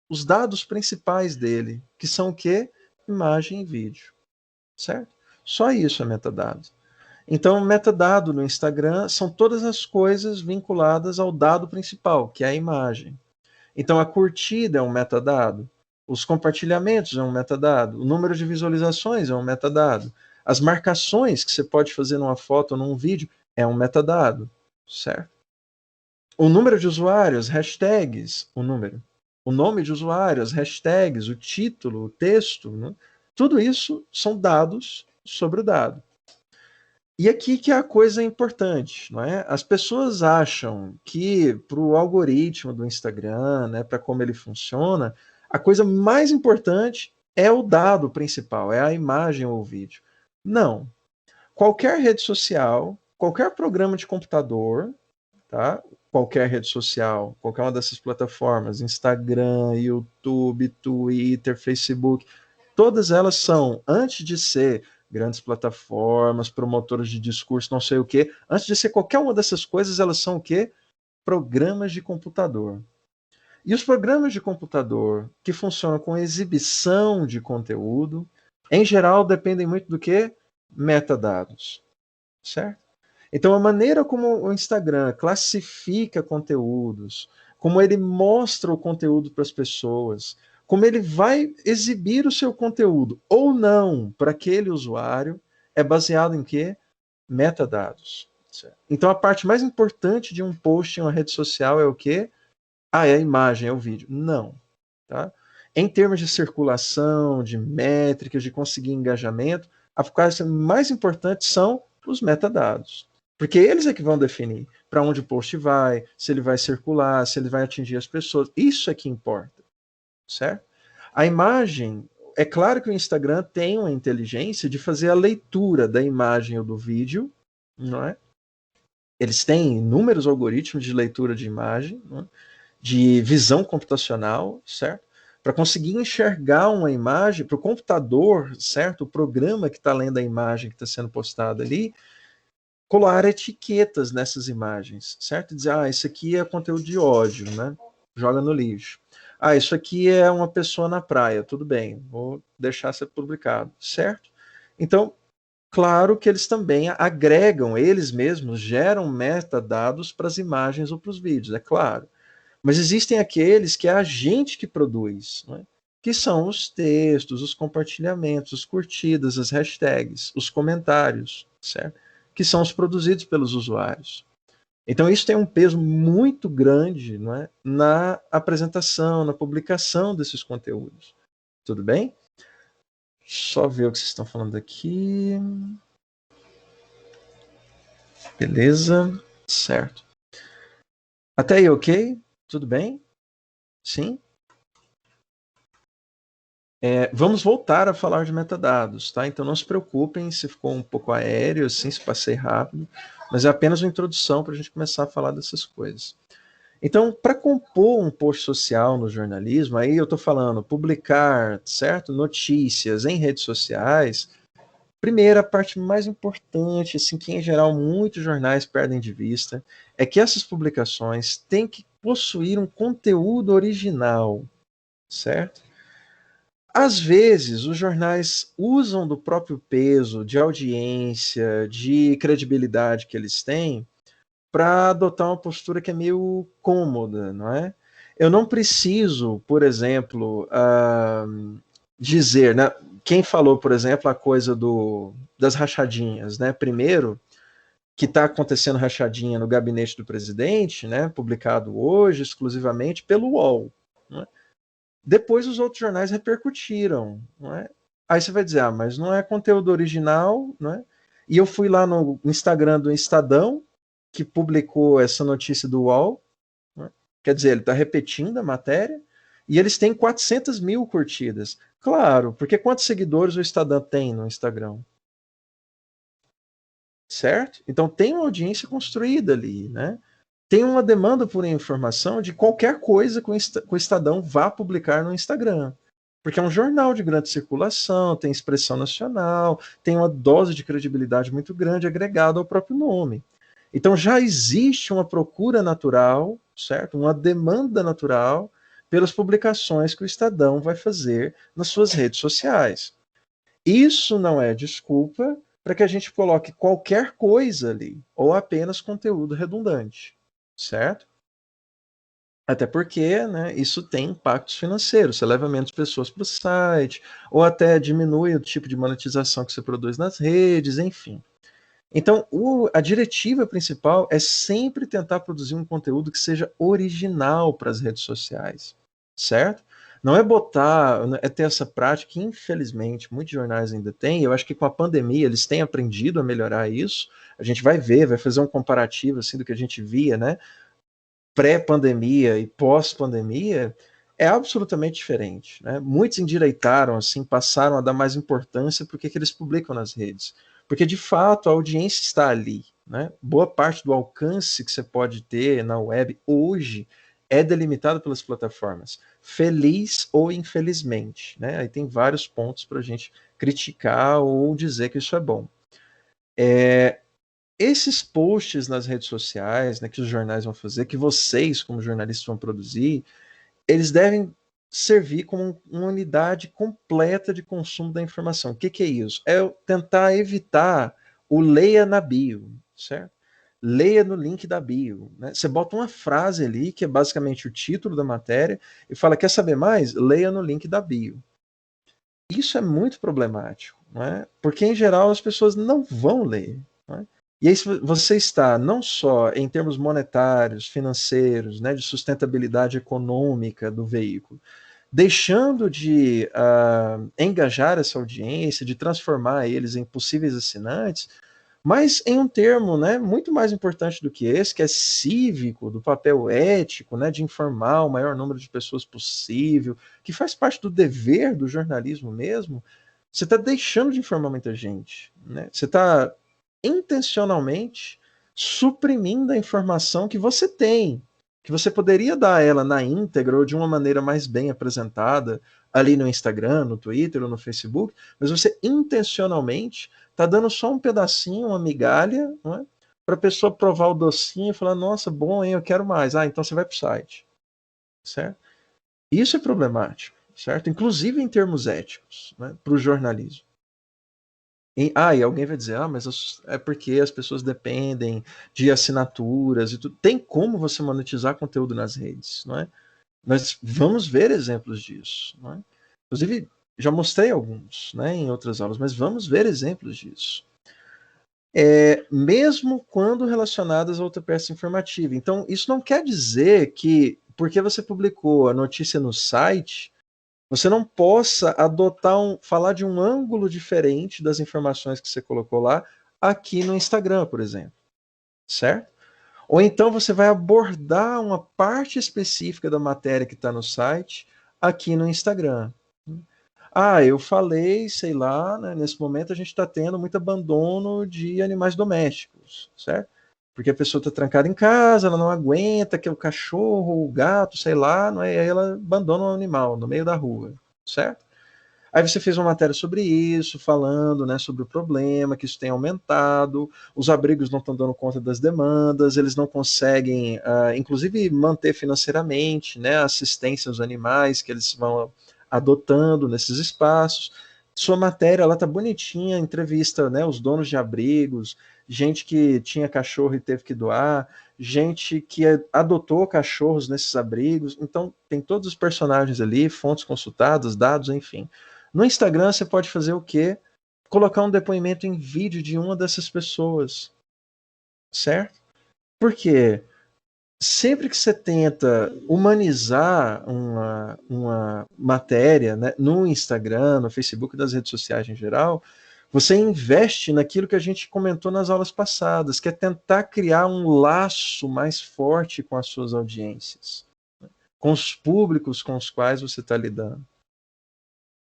os dados principais dele, que são o quê? Imagem e vídeo, certo? Só isso é metadado. Então, metadado no Instagram são todas as coisas vinculadas ao dado principal, que é a imagem. Então, a curtida é um metadado, os compartilhamentos é um metadado, o número de visualizações é um metadado, as marcações que você pode fazer numa foto ou num vídeo é um metadado, certo? O número de usuários, hashtags, o nome de usuário, as hashtags, o título, o texto, né? Tudo isso são dados sobre o dado. E aqui que é a coisa importante, não é? As pessoas acham que para o algoritmo do Instagram, né, para como ele funciona, a coisa mais importante é o dado principal, é a imagem ou o vídeo. Não. Qualquer rede social, qualquer programa de computador, tá? Qualquer rede social, qualquer uma dessas plataformas, Instagram, YouTube, Twitter, Facebook, todas elas são, antes de ser grandes plataformas, promotoras de discurso, não sei o quê, antes de ser qualquer uma dessas coisas, elas são o quê? Programas de computador. E os programas de computador que funcionam com exibição de conteúdo, em geral, dependem muito do quê? Metadados. Certo? Então, a maneira como o Instagram classifica conteúdos, como ele mostra o conteúdo para as pessoas, como ele vai exibir o seu conteúdo ou não para aquele usuário, é baseado em quê? metadados. Certo? Então, a parte mais importante de um post em uma rede social é o quê? É a imagem, é o vídeo. Não. Tá? Em termos de circulação, de métricas, de conseguir engajamento, a coisa mais importante são os metadados. Porque eles é que vão definir para onde o post vai, se ele vai circular, se ele vai atingir as pessoas. Isso é que importa. Certo? A imagem, é claro que o Instagram tem uma inteligência de fazer a leitura da imagem ou do vídeo, não é? Eles têm inúmeros algoritmos de leitura de imagem, não é? De visão computacional, certo? Para conseguir enxergar uma imagem, para o computador, certo? O programa que está lendo a imagem que está sendo postada ali, colar etiquetas nessas imagens, certo? Dizer, isso aqui é conteúdo de ódio, né? Joga no lixo. Isso aqui é uma pessoa na praia, tudo bem, vou deixar ser publicado, certo? Então, claro que eles também agregam, eles mesmos geram metadados para as imagens ou para os vídeos, é claro. Mas existem aqueles que é a gente que produz, né? Que são os textos, os compartilhamentos, as curtidas, as hashtags, os comentários, certo? Que são os produzidos pelos usuários. Então isso tem um peso muito grande, não é? Na apresentação, na publicação desses conteúdos. Tudo bem? Só ver o que vocês estão falando aqui. Beleza? Certo. Até aí, ok? Tudo bem? Sim? Vamos voltar a falar de metadados, tá? Então não se preocupem se ficou um pouco aéreo, assim, se passei rápido, mas é apenas uma introdução para a gente começar a falar dessas coisas. Então, para compor um post social no jornalismo, aí eu estou falando publicar, certo? Notícias em redes sociais. Primeira, a parte mais importante, assim, que em geral muitos jornais perdem de vista, é que essas publicações têm que possuir um conteúdo original, certo? Às vezes, os jornais usam do próprio peso de audiência, de credibilidade que eles têm, para adotar uma postura que é meio cômoda, não é? Eu não preciso, por exemplo, dizer, né? Quem falou, por exemplo, a coisa das rachadinhas, né? Primeiro, que está acontecendo rachadinha no gabinete do presidente, né? Publicado hoje exclusivamente pelo UOL. Não é? Depois os outros jornais repercutiram, não é? Aí você vai dizer, mas não é conteúdo original, não é? E eu fui lá no Instagram do Estadão, que publicou essa notícia do UOL, né? Quer dizer, ele está repetindo a matéria, e eles têm 400 mil curtidas. Claro, porque quantos seguidores o Estadão tem no Instagram? Certo? Então tem uma audiência construída ali, né? Tem uma demanda por informação de qualquer coisa que o Estadão vá publicar no Instagram. Porque é um jornal de grande circulação, tem expressão nacional, tem uma dose de credibilidade muito grande agregada ao próprio nome. Então já existe uma procura natural, certo? Uma demanda natural pelas publicações que o Estadão vai fazer nas suas redes sociais. Isso não é desculpa para que a gente coloque qualquer coisa ali, ou apenas conteúdo redundante, certo? Até porque, né, isso tem impactos financeiros. Você leva menos pessoas para o site, ou até diminui o tipo de monetização que você produz nas redes, enfim. Então, a diretiva principal é sempre tentar produzir um conteúdo que seja original para as redes sociais, certo? Não é é ter essa prática que, infelizmente, muitos jornais ainda têm. Eu acho que com a pandemia eles têm aprendido a melhorar isso. A gente vai ver, vai fazer um comparativo assim do que a gente via, né? Pré-pandemia e pós-pandemia, é absolutamente diferente, né? Muitos endireitaram, assim, passaram a dar mais importância para o que eles publicam nas redes. Porque, de fato, a audiência está ali, né? Boa parte do alcance que você pode ter na web hoje é delimitado pelas plataformas, feliz ou infelizmente, né? Aí tem vários pontos para a gente criticar ou dizer que isso é bom. Esses posts nas redes sociais, né, que os jornais vão fazer, que vocês, como jornalistas, vão produzir, eles devem servir como uma unidade completa de consumo da informação. O que é isso? É tentar evitar o leia na bio, certo? Leia no link da bio. Né? Você bota uma frase ali, que é basicamente o título da matéria, e fala, quer saber mais? Leia no link da bio. Isso é muito problemático, não é? Porque, em geral, as pessoas não vão ler. Não é? E aí você está não só em termos monetários, financeiros, né, de sustentabilidade econômica do veículo, deixando de engajar essa audiência, de transformar eles em possíveis assinantes, mas em um termo, né, muito mais importante do que esse, que é cívico, do papel ético, né, de informar o maior número de pessoas possível, que faz parte do dever do jornalismo mesmo, você está deixando de informar muita gente. Né? Você está intencionalmente suprimindo a informação que você tem, que você poderia dar ela na íntegra ou de uma maneira mais bem apresentada ali no Instagram, no Twitter ou no Facebook, mas você intencionalmente está dando só um pedacinho, uma migalha, é? Para a pessoa provar o docinho e falar, nossa, bom, hein, eu quero mais. Ah, então você vai para o site. Certo? Isso é problemático, certo? Inclusive em termos éticos, né, para o jornalismo. E alguém vai dizer, mas é porque as pessoas dependem de assinaturas e tudo. Tem como você monetizar conteúdo nas redes, não é? Nós vamos ver exemplos disso, não é? Inclusive, já mostrei alguns, né, em outras aulas, mas vamos ver exemplos disso. Mesmo quando relacionadas a outra peça informativa. Então, isso não quer dizer que, porque você publicou a notícia no site, você não possa falar de um ângulo diferente das informações que você colocou lá aqui no Instagram, por exemplo. Certo? Ou então você vai abordar uma parte específica da matéria que está no site aqui no Instagram. Eu falei, sei lá, né, nesse momento a gente está tendo muito abandono de animais domésticos, certo? Porque a pessoa está trancada em casa, ela não aguenta que o cachorro, o gato, sei lá, não é? E aí ela abandona um animal no meio da rua, certo? Aí você fez uma matéria sobre isso, falando, né, sobre o problema, que isso tem aumentado, os abrigos não estão dando conta das demandas, eles não conseguem, inclusive, manter financeiramente, né, a assistência aos animais que eles vão adotando nesses espaços. Sua matéria, ela tá bonitinha, entrevista, né, os donos de abrigos, gente que tinha cachorro e teve que doar, gente que adotou cachorros nesses abrigos. Então, tem todos os personagens ali, fontes consultadas, dados, enfim. No Instagram, você pode fazer o quê? Colocar um depoimento em vídeo de uma dessas pessoas. Certo? Por quê? Sempre que você tenta humanizar uma matéria, né, no Instagram, no Facebook, das redes sociais em geral, você investe naquilo que a gente comentou nas aulas passadas, que é tentar criar um laço mais forte com as suas audiências, né, com os públicos com os quais você está lidando.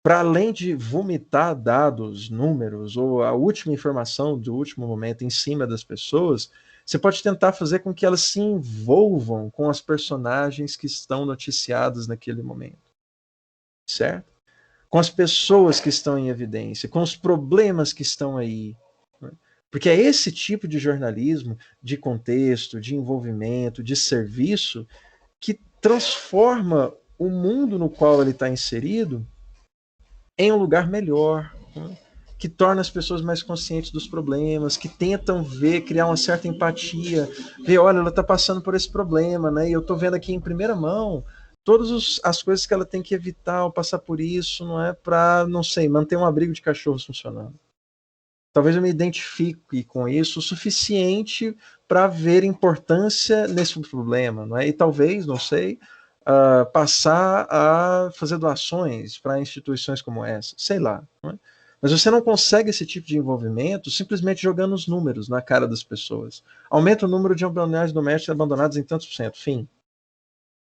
Para além de vomitar dados, números, ou a última informação do último momento em cima das pessoas, você pode tentar fazer com que elas se envolvam com as personagens que estão noticiadas naquele momento. Certo? Com as pessoas que estão em evidência, com os problemas que estão aí. Né? Porque é esse tipo de jornalismo, de contexto, de envolvimento, de serviço, que transforma o mundo no qual ele está inserido em um lugar melhor, né? Que torna as pessoas mais conscientes dos problemas, que tentam ver, criar uma certa empatia, ver, olha, ela está passando por esse problema, né? E eu estou vendo aqui em primeira mão todas as coisas que ela tem que evitar ao passar por isso, não é para, não sei, manter um abrigo de cachorros funcionando. Talvez eu me identifique com isso o suficiente para ver importância nesse problema, não é? E talvez, não sei, passar a fazer doações para instituições como essa, sei lá. Não é? Mas você não consegue esse tipo de envolvimento simplesmente jogando os números na cara das pessoas. Aumenta o número de animais domésticos abandonados em tantos por cento. Fim.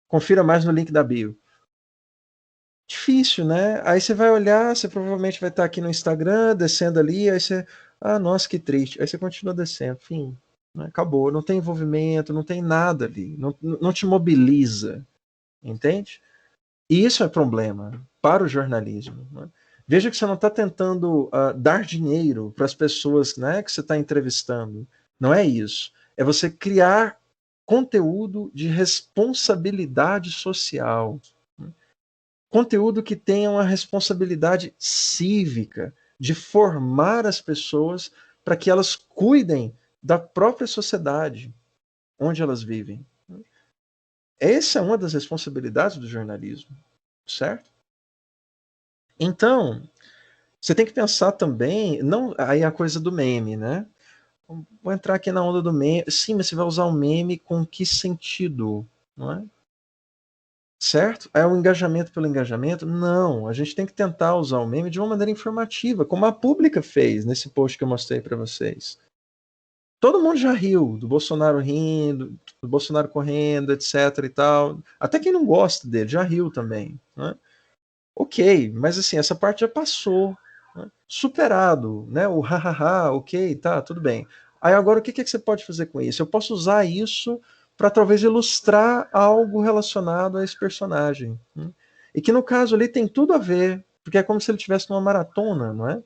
Confira mais no link da bio. Difícil, né? Aí você vai olhar, você provavelmente vai estar aqui no Instagram, descendo ali, aí você, nossa, que triste. Aí você continua descendo, fim. Né? Acabou, não tem envolvimento, não tem nada ali, não te mobiliza, entende? E isso é problema para o jornalismo. Né? Veja que você não está tentando dar dinheiro para as pessoas, né, que você está entrevistando. Não é isso. É você criar conteúdo de responsabilidade social. Conteúdo que tenha uma responsabilidade cívica de formar as pessoas para que elas cuidem da própria sociedade onde elas vivem. Essa é uma das responsabilidades do jornalismo, certo? Então, você tem que pensar também, não aí a coisa do meme, né? vou entrar aqui na onda do meme. Sim, mas você vai usar o meme com que sentido? Não é? Certo? É o engajamento pelo engajamento? Não, a gente tem que tentar usar o meme de uma maneira informativa, como a Pública fez nesse post que eu mostrei para vocês. Todo mundo já riu do Bolsonaro rindo, do Bolsonaro correndo, etc e tal. Até quem não gosta dele já riu também, né? Ok, mas assim, essa parte já passou, né? Superado, né? O hahaha, ok, tá, tudo bem. Aí agora o que que você pode fazer com isso? Eu posso usar isso para talvez ilustrar algo relacionado a esse personagem, né? E que no caso ali tem tudo a ver, porque é como se ele tivesse numa maratona, não é?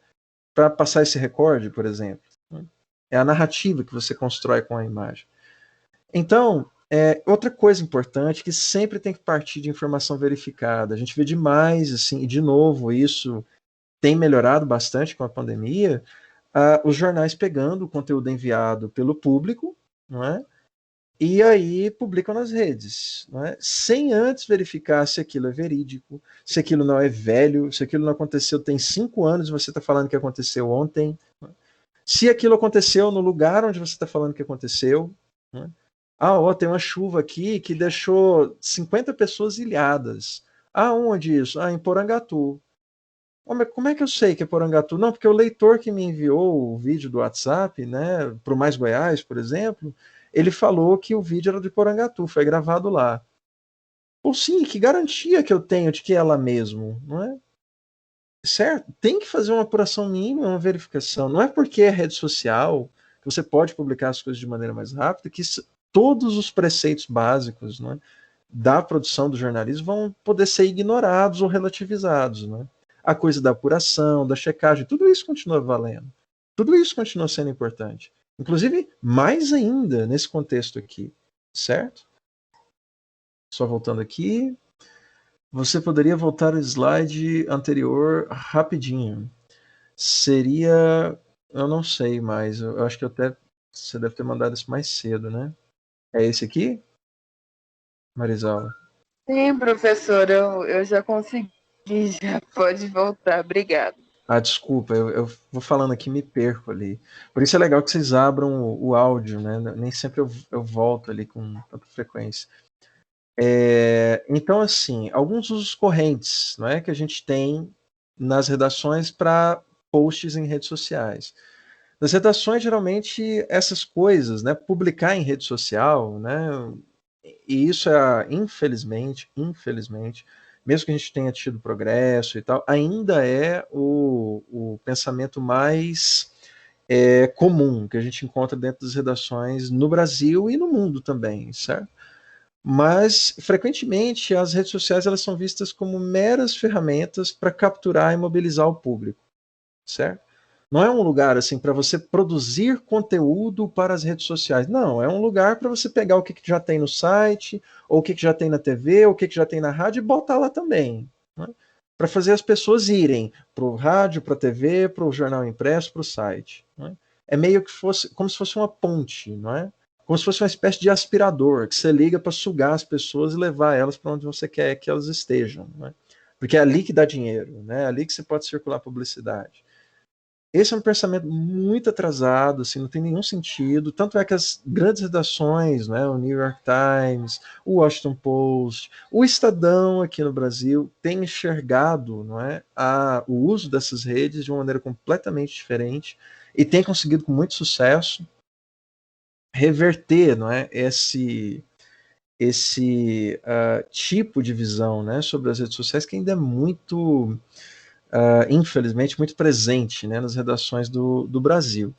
Para passar esse recorde, por exemplo, né? É a narrativa que você constrói com a imagem. Então, outra coisa importante que sempre tem que partir de informação verificada. A gente vê demais, assim, e de novo, isso tem melhorado bastante com a pandemia, os jornais pegando o conteúdo enviado pelo público, não é? E aí publicam nas redes, não é? Sem antes verificar se aquilo é verídico, se aquilo não é velho, se aquilo não aconteceu tem 5 anos e você está falando que aconteceu ontem, não é? Se aquilo aconteceu no lugar onde você está falando que aconteceu, né? Tem uma chuva aqui que deixou 50 pessoas ilhadas. Onde isso? Em Porangatu. Mas como é que eu sei que é Porangatu? Não, porque o leitor que me enviou o vídeo do WhatsApp, né, para o Mais Goiás, por exemplo, ele falou que o vídeo era de Porangatu, foi gravado lá. Ou sim, que garantia que eu tenho de que é lá mesmo, não é? Certo? Tem que fazer uma apuração mínima, uma verificação. Não é porque é rede social que você pode publicar as coisas de maneira mais rápida que todos os preceitos básicos, né, da produção do jornalismo vão poder ser ignorados ou relativizados. Né? A coisa da apuração, da checagem, tudo isso continua valendo. Tudo isso continua sendo importante. Inclusive, mais ainda nesse contexto aqui. Certo? Só voltando aqui. Você poderia voltar ao slide anterior rapidinho. Seria. Eu não sei mais. Eu acho que até você deve ter mandado isso mais cedo, né? É esse aqui, Marisala? Sim, professor, eu já consegui, já pode voltar. Obrigada. Desculpa, eu vou falando aqui e me perco ali. Por isso é legal que vocês abram o áudio, né? Nem sempre eu volto ali com tanta frequência. Então, assim, alguns usos correntes, não é, que a gente tem nas redações para posts em redes sociais. Nas redações, geralmente, essas coisas, né, publicar em rede social, né, e isso infelizmente, mesmo que a gente tenha tido progresso e tal, ainda é o pensamento mais comum que a gente encontra dentro das redações no Brasil e no mundo também, certo? Mas, frequentemente, as redes sociais elas são vistas como meras ferramentas para capturar e mobilizar o público, certo? Não é um lugar assim para você produzir conteúdo para as redes sociais. Não, é um lugar para você pegar o que já tem no site, ou o que já tem na TV, ou o que já tem na rádio e botar lá também. Né? Para fazer as pessoas irem para o rádio, para a TV, para o jornal impresso, para o site. Né? É meio que como se fosse uma ponte, não é? Como se fosse uma espécie de aspirador que você liga para sugar as pessoas e levar elas para onde você quer que elas estejam. Né? Porque é ali que dá dinheiro, né? É ali que você pode circular publicidade. Esse é um pensamento muito atrasado, assim, não tem nenhum sentido. Tanto é que as grandes redações, né, o New York Times, o Washington Post, o Estadão aqui no Brasil, têm enxergado, não é, o uso dessas redes de uma maneira completamente diferente e tem conseguido com muito sucesso reverter, não é, esse tipo de visão, né, sobre as redes sociais que ainda é muito infelizmente, muito presente, né, nas redações do Brasil.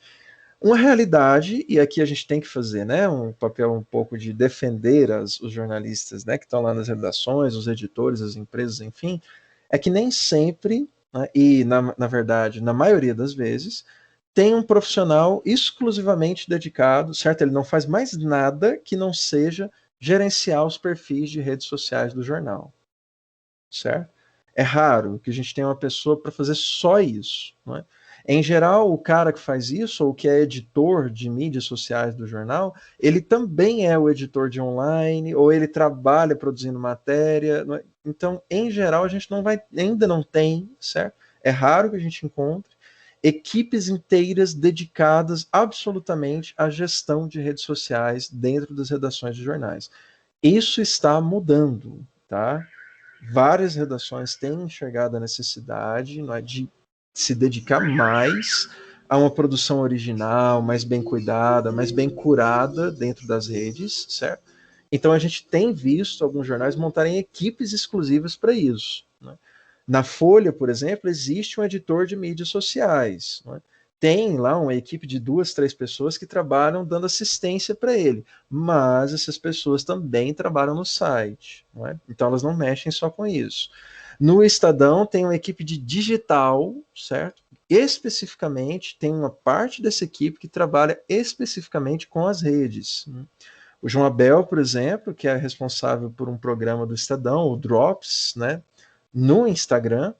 Uma realidade, e aqui a gente tem que fazer, né, um papel um pouco de defender os jornalistas, né, que estão lá nas redações, os editores, as empresas, enfim, é que nem sempre, né, e na verdade, na maioria das vezes, tem um profissional exclusivamente dedicado, certo? Ele não faz mais nada que não seja gerenciar os perfis de redes sociais do jornal, certo? É raro que a gente tenha uma pessoa para fazer só isso. Não é? Em geral, o cara que faz isso, ou que é editor de mídias sociais do jornal, ele também é o editor de online, ou ele trabalha produzindo matéria. Não é? Então, em geral, a gente ainda não tem, certo? É raro que a gente encontre. equipes inteiras dedicadas absolutamente à gestão de redes sociais dentro das redações de jornais. Isso está mudando, tá? Várias redações têm enxergado a necessidade, não é, de se dedicar mais a uma produção original, mais bem cuidada, mais bem curada dentro das redes, certo? Então a gente tem visto alguns jornais montarem equipes exclusivas para isso, né? Na Folha, por exemplo, existe um editor de mídias sociais, né? Tem lá uma equipe de 2, 3 pessoas que trabalham dando assistência para ele, mas essas pessoas também trabalham no site, não é? Então elas não mexem só com isso. No Estadão tem uma equipe de digital, certo? Especificamente, tem uma parte dessa equipe que trabalha especificamente com as redes. O João Abel, por exemplo, que é responsável por um programa do Estadão, o Drops, né, no Instagram,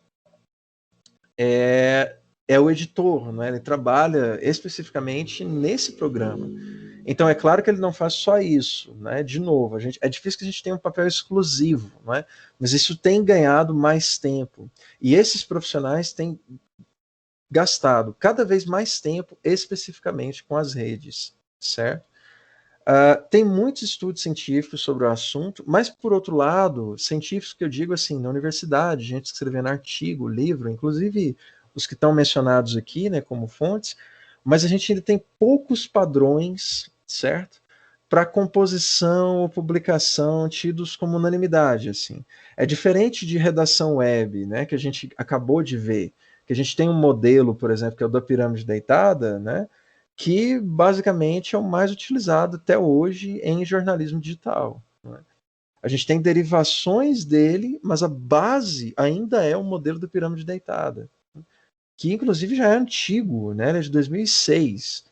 é o editor, né? Ele trabalha especificamente nesse programa. Então é claro que ele não faz só isso, né? De novo, é difícil que a gente tenha um papel exclusivo, né? Mas isso tem ganhado mais tempo. E esses profissionais têm gastado cada vez mais tempo especificamente com as redes, certo? Tem muitos estudos científicos sobre o assunto, mas, por outro lado, científicos que eu digo assim, na universidade, gente escrevendo artigo, livro, inclusive os que estão mencionados aqui, né, como fontes, mas a gente ainda tem poucos padrões, certo? Para composição ou publicação tidos como unanimidade, assim. É diferente de redação web, né, que a gente acabou de ver, que a gente tem um modelo, por exemplo, que é o da pirâmide deitada, né, que basicamente é o mais utilizado até hoje em jornalismo digital, né? A gente tem derivações dele, mas a base ainda é o modelo da pirâmide deitada, que inclusive já é antigo, né? Ele é de 2006.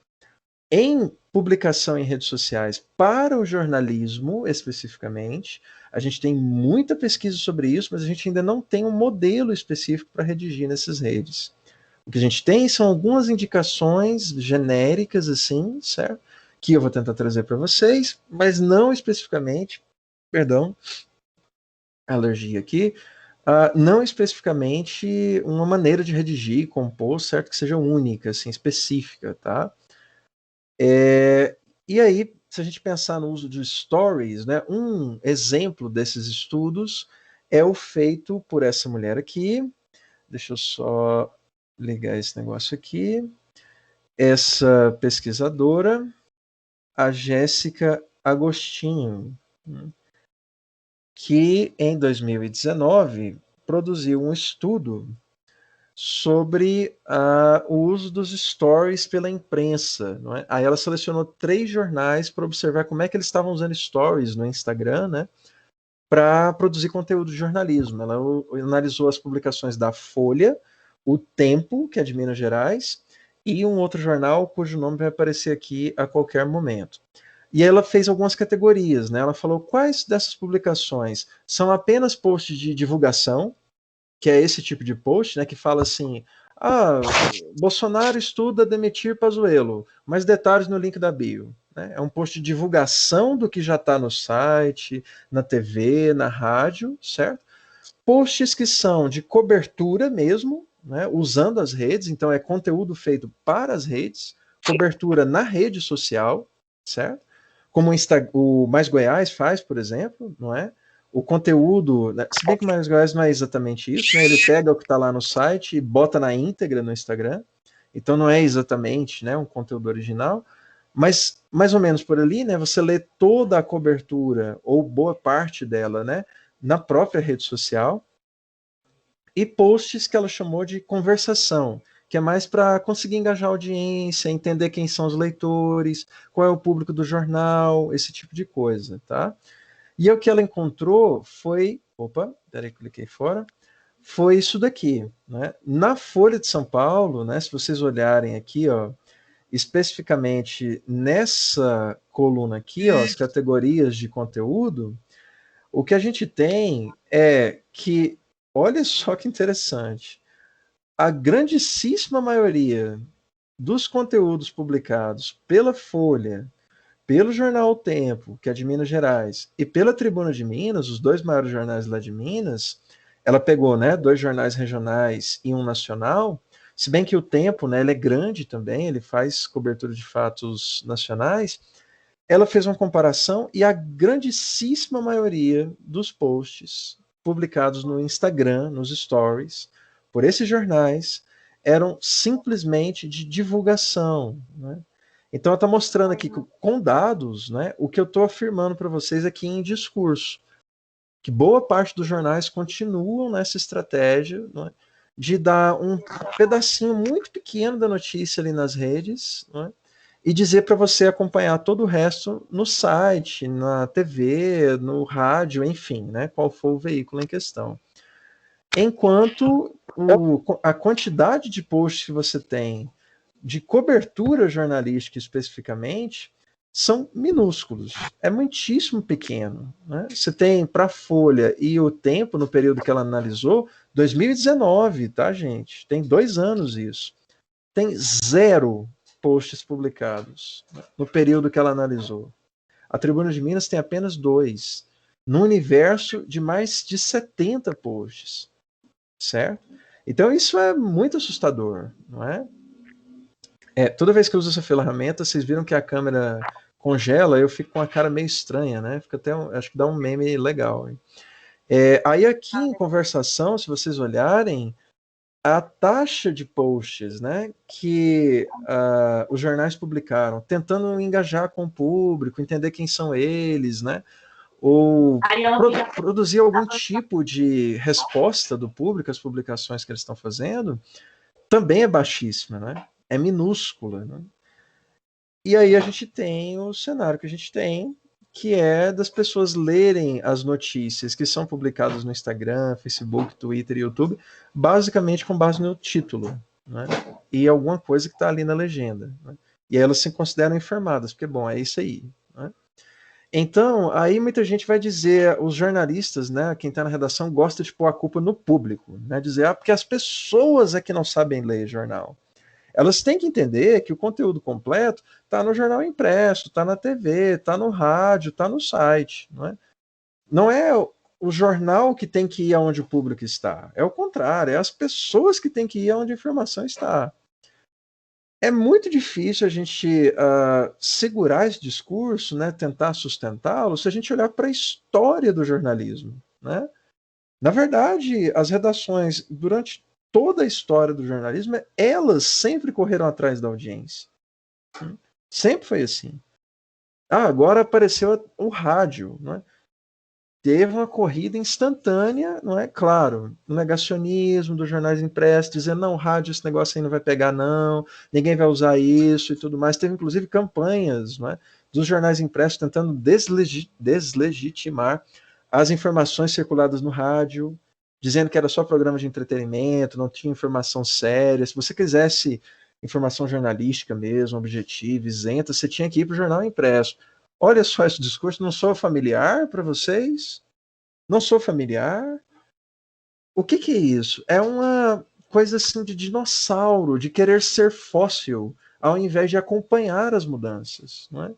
Em publicação em redes sociais para o jornalismo, especificamente, a gente tem muita pesquisa sobre isso, mas a gente ainda não tem um modelo específico para redigir nessas redes. O que a gente tem são algumas indicações genéricas, assim, certo? Que eu vou tentar trazer para vocês, mas não especificamente, perdão, alergia aqui, não especificamente uma maneira de redigir, compor, certo? Que seja única, assim, específica, tá? E aí, se a gente pensar no uso de stories, né, um exemplo desses estudos é o feito por essa mulher aqui. Deixa eu só ligar esse negócio aqui. Essa pesquisadora, a Jéssica Agostinho, que em 2019 produziu um estudo sobre o uso dos stories pela imprensa, não é? Aí ela selecionou 3 jornais para observar como é que eles estavam usando stories no Instagram, né, para produzir conteúdo de jornalismo. Ela analisou as publicações da Folha, o Tempo, que é de Minas Gerais, e um outro jornal cujo nome vai aparecer aqui a qualquer momento. E ela fez algumas categorias, né? Ela falou quais dessas publicações são apenas posts de divulgação, que é esse tipo de post, né, que fala assim, Bolsonaro estuda demitir Pazuello, mais detalhes no link da bio. Né? É um post de divulgação do que já está no site, na TV, na rádio, certo? Posts que são de cobertura mesmo, né, usando as redes, então é conteúdo feito para as redes, cobertura na rede social, certo? Como o Mais Goiás faz, por exemplo, não é? O conteúdo, né? Se bem que o Mais Goiás não é exatamente isso, né? Ele pega o que está lá no site e bota na íntegra no Instagram, então não é exatamente, né, um conteúdo original, mas mais ou menos por ali, né, você lê toda a cobertura, ou boa parte dela, né, na própria rede social, e posts que ela chamou de conversação, que é mais para conseguir engajar a audiência, entender quem são os leitores, qual é o público do jornal, esse tipo de coisa, tá? E o que ela encontrou foi, peraí, cliquei fora, foi isso daqui, né? Na Folha de São Paulo, né, se vocês olharem aqui, ó, especificamente nessa coluna aqui, ó, as categorias de conteúdo, o que a gente tem é que, olha só que interessante, a grandíssima maioria dos conteúdos publicados pela Folha, pelo jornal O Tempo, que é de Minas Gerais, e pela Tribuna de Minas, os 2 maiores jornais lá de Minas, ela pegou, né, 2 jornais regionais e um nacional, Se bem que o Tempo, né, ele é grande também, ele faz cobertura de fatos nacionais. Ela fez uma comparação e a grandíssima maioria dos posts publicados no Instagram, nos stories, por esses jornais, eram simplesmente de divulgação, né? Então, ela está mostrando aqui com dados, né, o que eu estou afirmando para vocês aqui em discurso, que boa parte dos jornais continuam nessa estratégia, né, de dar um pedacinho muito pequeno da notícia ali nas redes, né, e dizer para você acompanhar todo o resto no site, na TV, no rádio, enfim, né, qual for o veículo em questão. Enquanto a quantidade de posts que você tem de cobertura jornalística especificamente são minúsculos, é muitíssimo pequeno, né? Você tem para a Folha e o Tempo, no período que ela analisou, 2019, tá, gente? Tem 2 anos isso. Tem 0 posts publicados, né, no período que ela analisou. A Tribuna de Minas tem apenas 2, no universo de mais de 70 posts, certo? Então isso é muito assustador, não é? Toda vez que eu uso essa ferramenta, vocês viram que a câmera congela, eu fico com a cara meio estranha, né? Fica até acho que dá um meme legal. Aí aqui em conversação, se vocês olharem, a taxa de posts, né, que os jornais publicaram, tentando engajar com o público, entender quem são eles, né, ou produzir algum tipo de resposta do público às publicações que eles estão fazendo, também é baixíssima, né? É minúscula, né? E aí a gente tem o cenário que a gente tem, que é das pessoas lerem as notícias que são publicadas no Instagram, Facebook, Twitter e YouTube, basicamente com base no título, né? E alguma coisa que está ali na legenda, né? E aí elas se consideram informadas, porque, bom, é isso aí, né? Então, aí muita gente vai dizer, os jornalistas, né, quem está na redação, gosta de pôr a culpa no público, né? Dizer, porque as pessoas é que não sabem ler jornal. Elas têm que entender que o conteúdo completo está no jornal impresso, está na TV, está no rádio, está no site. Não é o jornal que tem que ir aonde o público está. É o contrário, é as pessoas que têm que ir aonde a informação está. É muito difícil a gente segurar esse discurso, né, tentar sustentá-lo, se a gente olhar para a história do jornalismo, né? Na verdade, as redações, durante toda a história do jornalismo, elas sempre correram atrás da audiência. Sempre foi assim. Agora apareceu o rádio, não é? Teve uma corrida instantânea, não é? Claro, o negacionismo dos jornais impressos, dizendo, não, rádio, esse negócio aí não vai pegar, não, ninguém vai usar isso e tudo mais. Teve, inclusive, campanhas, não é, dos jornais impressos tentando deslegitimar as informações circuladas no rádio, dizendo que era só programa de entretenimento, não tinha informação séria. Se você quisesse informação jornalística mesmo, objetiva, isenta, você tinha que ir para o jornal impresso. Olha só esse discurso, não sou familiar para vocês? Não sou familiar? O que é isso? É uma coisa assim de dinossauro, de querer ser fóssil, ao invés de acompanhar as mudanças, não é?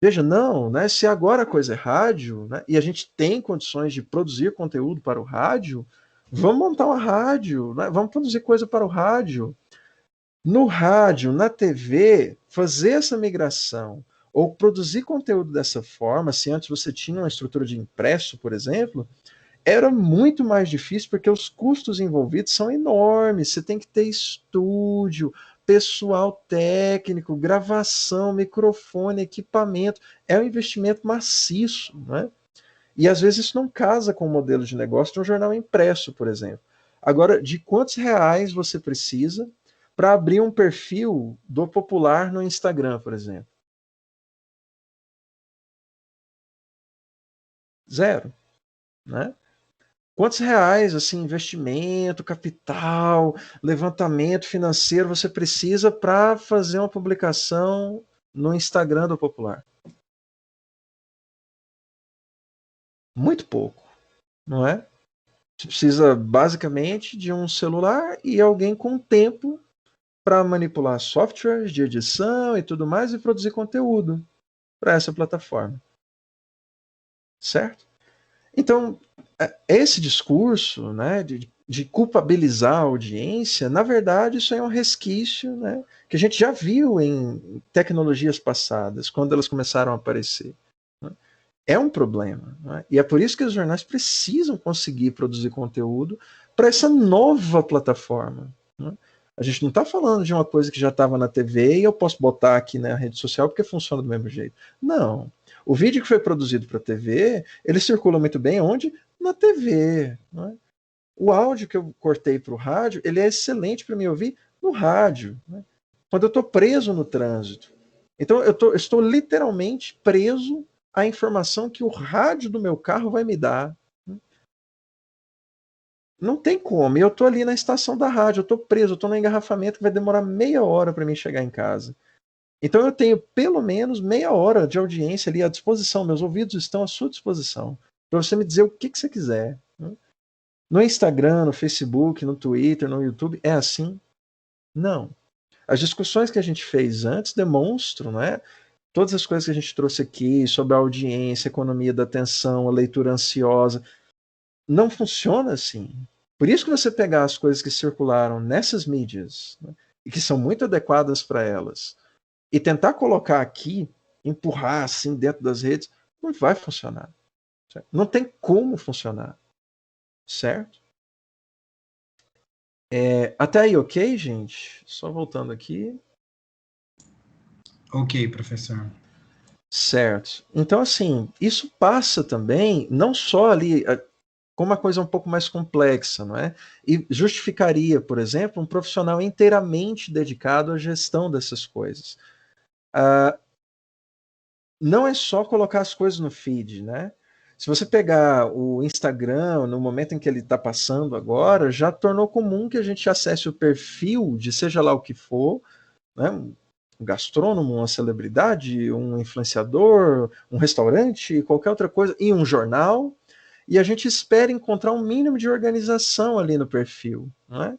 Veja, não, né? Se agora a coisa é rádio, né, e a gente tem condições de produzir conteúdo para o rádio, vamos montar uma rádio, né, vamos produzir coisa para o rádio. No rádio, na TV, fazer essa migração ou produzir conteúdo dessa forma, se antes você tinha uma estrutura de impresso, por exemplo, era muito mais difícil porque os custos envolvidos são enormes. Você tem que ter estúdio, pessoal técnico, gravação, microfone, equipamento. É um investimento maciço, né? E às vezes isso não casa com o modelo de negócio de um jornal impresso, por exemplo. Agora, de quantos reais você precisa para abrir um perfil do Popular no Instagram, por exemplo? 0, né? Quantos reais, assim, investimento, capital, levantamento financeiro você precisa para fazer uma publicação no Instagram do Popular? Muito pouco, não é? Você precisa basicamente de um celular e alguém com tempo para manipular softwares de edição e tudo mais e produzir conteúdo para essa plataforma. Certo? Então, esse discurso, né, de de culpabilizar a audiência, na verdade isso é um resquício, né, que a gente já viu em tecnologias passadas, quando elas começaram a aparecer. Né? É um problema. Né? E é por isso que os jornais precisam conseguir produzir conteúdo para essa nova plataforma. Né? A gente não está falando de uma coisa que já estava na TV e eu posso botar aqui na rede social porque funciona do mesmo jeito. Não. O vídeo que foi produzido para a TV, ele circula muito bem onde? Na TV. Né? O áudio que eu cortei para o rádio, ele é excelente para me ouvir no rádio, né? Quando eu estou preso no trânsito. Então eu estou literalmente preso à informação que o rádio do meu carro vai me dar. Né? Não tem como. Eu estou ali na estação da rádio, eu estou preso, eu estou no engarrafamento que vai demorar meia hora para mim chegar em casa. Então eu tenho pelo menos meia hora de audiência ali à disposição, meus ouvidos estão à sua disposição, para você me dizer o que você quiser. Né? No Instagram, no Facebook, no Twitter, no YouTube, é assim? Não. As discussões que a gente fez antes demonstram, né? Todas as coisas que a gente trouxe aqui sobre a audiência, a economia da atenção, a leitura ansiosa, não funciona assim. Por isso que você pegar as coisas que circularam nessas mídias, né, e que são muito adequadas para elas, e tentar colocar aqui, empurrar assim dentro das redes, não vai funcionar. Certo? Não tem como funcionar. Certo? Até aí, ok, gente? Só voltando aqui. Ok, professor. Certo. Então, assim, isso passa também, não só ali, com uma coisa um pouco mais complexa, não é? E justificaria, por exemplo, um profissional inteiramente dedicado à gestão dessas coisas. Não é só colocar as coisas no feed, né? Se você pegar o Instagram, no momento em que ele está passando agora, já tornou comum que a gente acesse o perfil de seja lá o que for, né? Um gastrônomo, uma celebridade, um influenciador, um restaurante, qualquer outra coisa, e um jornal, e a gente espera encontrar um mínimo de organização ali no perfil, não é?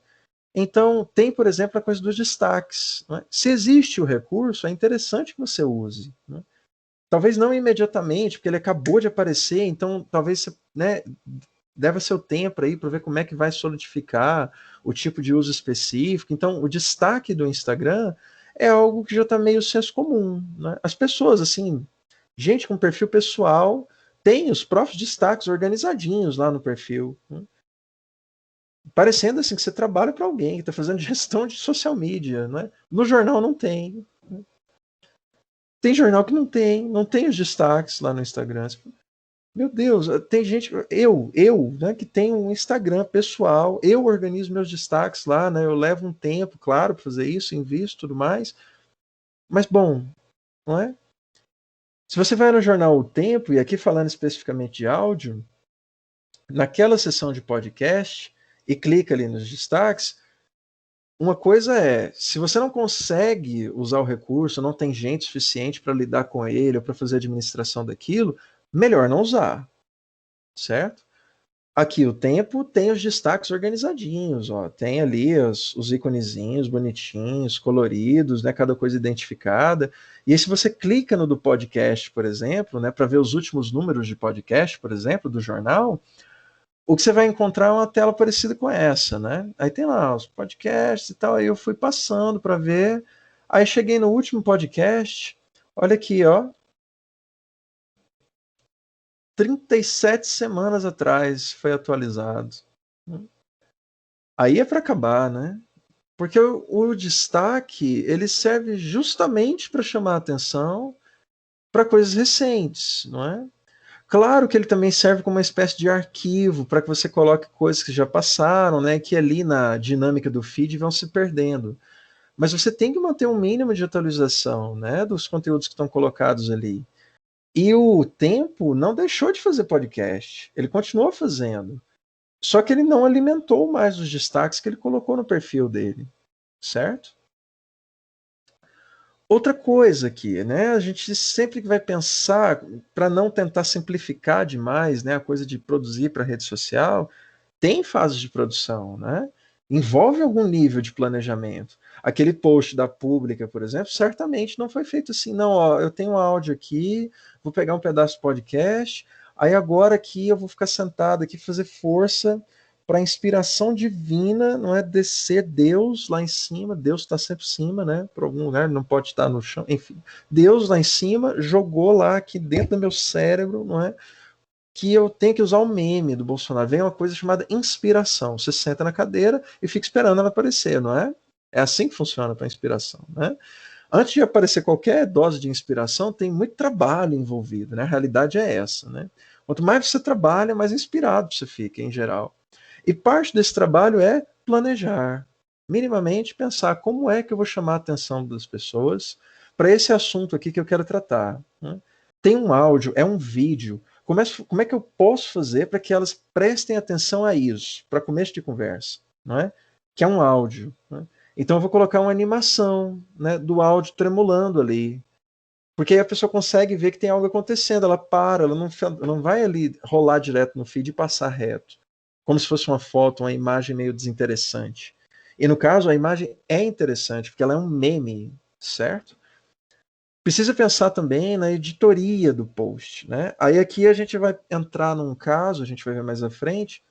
Então, tem, por exemplo, a coisa dos destaques. Não é? Se existe o recurso, é interessante que você use. Não é? Talvez não imediatamente, porque ele acabou de aparecer, então talvez você, né, deva seu tempo aí para ver como é que vai solidificar o tipo de uso específico. Então, o destaque do Instagram é algo que já está meio senso comum. Né? As pessoas, assim, gente com perfil pessoal, tem os próprios destaques organizadinhos lá no perfil. Né? Parecendo assim que você trabalha para alguém, que está fazendo gestão de social media. Né? No jornal não tem. Né? Tem jornal que não tem os destaques lá no Instagram. Meu Deus, tem gente, né, que tem um Instagram pessoal, eu organizo meus destaques lá, né, eu levo um tempo, claro, para fazer isso, invisto tudo mais, mas bom, não é? Se você vai no jornal O Tempo, e aqui falando especificamente de áudio, naquela seção de podcast, e clica ali nos destaques, uma coisa é, se você não consegue usar o recurso, não tem gente suficiente para lidar com ele, ou para fazer a administração daquilo, melhor não usar, certo? Aqui o Tempo tem os destaques organizadinhos, ó. Tem ali os iconezinhos bonitinhos, coloridos, né, cada coisa identificada. E aí, se você clica no do podcast, por exemplo, né, para ver os últimos números de podcast, por exemplo, do jornal, o que você vai encontrar é uma tela parecida com essa, né? Aí tem lá os podcasts e tal, aí eu fui passando para ver. Aí cheguei no último podcast, olha aqui, ó. 37 semanas atrás foi atualizado. Aí é para acabar, né? Porque o destaque ele serve justamente para chamar a atenção para coisas recentes, não é? Claro que ele também serve como uma espécie de arquivo para que você coloque coisas que já passaram, né? Que ali na dinâmica do feed vão se perdendo. Mas você tem que manter um mínimo de atualização, né? Dos conteúdos que estão colocados ali. E o Tempo não deixou de fazer podcast. Ele continuou fazendo. Só que ele não alimentou mais os destaques que ele colocou no perfil dele, certo? Outra coisa aqui, né? A gente sempre vai pensar, para não tentar simplificar demais, né, a coisa de produzir para rede social, tem fases de produção, né? Envolve algum nível de planejamento. Aquele post da Pública, por exemplo, certamente não foi feito assim, não, ó, eu tenho um áudio aqui, vou pegar um pedaço do podcast, aí agora aqui eu vou ficar sentado aqui fazer força para a inspiração divina, não é descer Deus lá em cima, Deus está sempre em cima, né? Por algum lugar, não pode estar no chão, enfim. Deus lá em cima jogou lá aqui dentro do meu cérebro, não é? Que eu tenho que usar o meme do Bolsonaro. Vem uma coisa chamada inspiração. Você senta na cadeira e fica esperando ela aparecer, não é? É assim que funciona para a inspiração, né? Antes de aparecer qualquer dose de inspiração, tem muito trabalho envolvido, né? A realidade é essa, né? Quanto mais você trabalha, mais inspirado você fica, em geral. E parte desse trabalho é planejar, minimamente pensar como é que eu vou chamar a atenção das pessoas para esse assunto aqui que eu quero tratar, né? Tem um áudio, é um vídeo. Como é que eu posso fazer para que elas prestem atenção a isso, para começo de conversa, não é? Que é um áudio, né? Então eu vou colocar uma animação, né, do áudio tremulando ali. Porque aí a pessoa consegue ver que tem algo acontecendo, ela para, ela não vai ali rolar direto no feed e passar reto. Como se fosse uma foto, uma imagem meio desinteressante. E no caso, a imagem é interessante, porque ela é um meme, certo? Precisa pensar também na editoria do post, né? Aí aqui a gente vai entrar num caso, a gente vai ver mais à frente,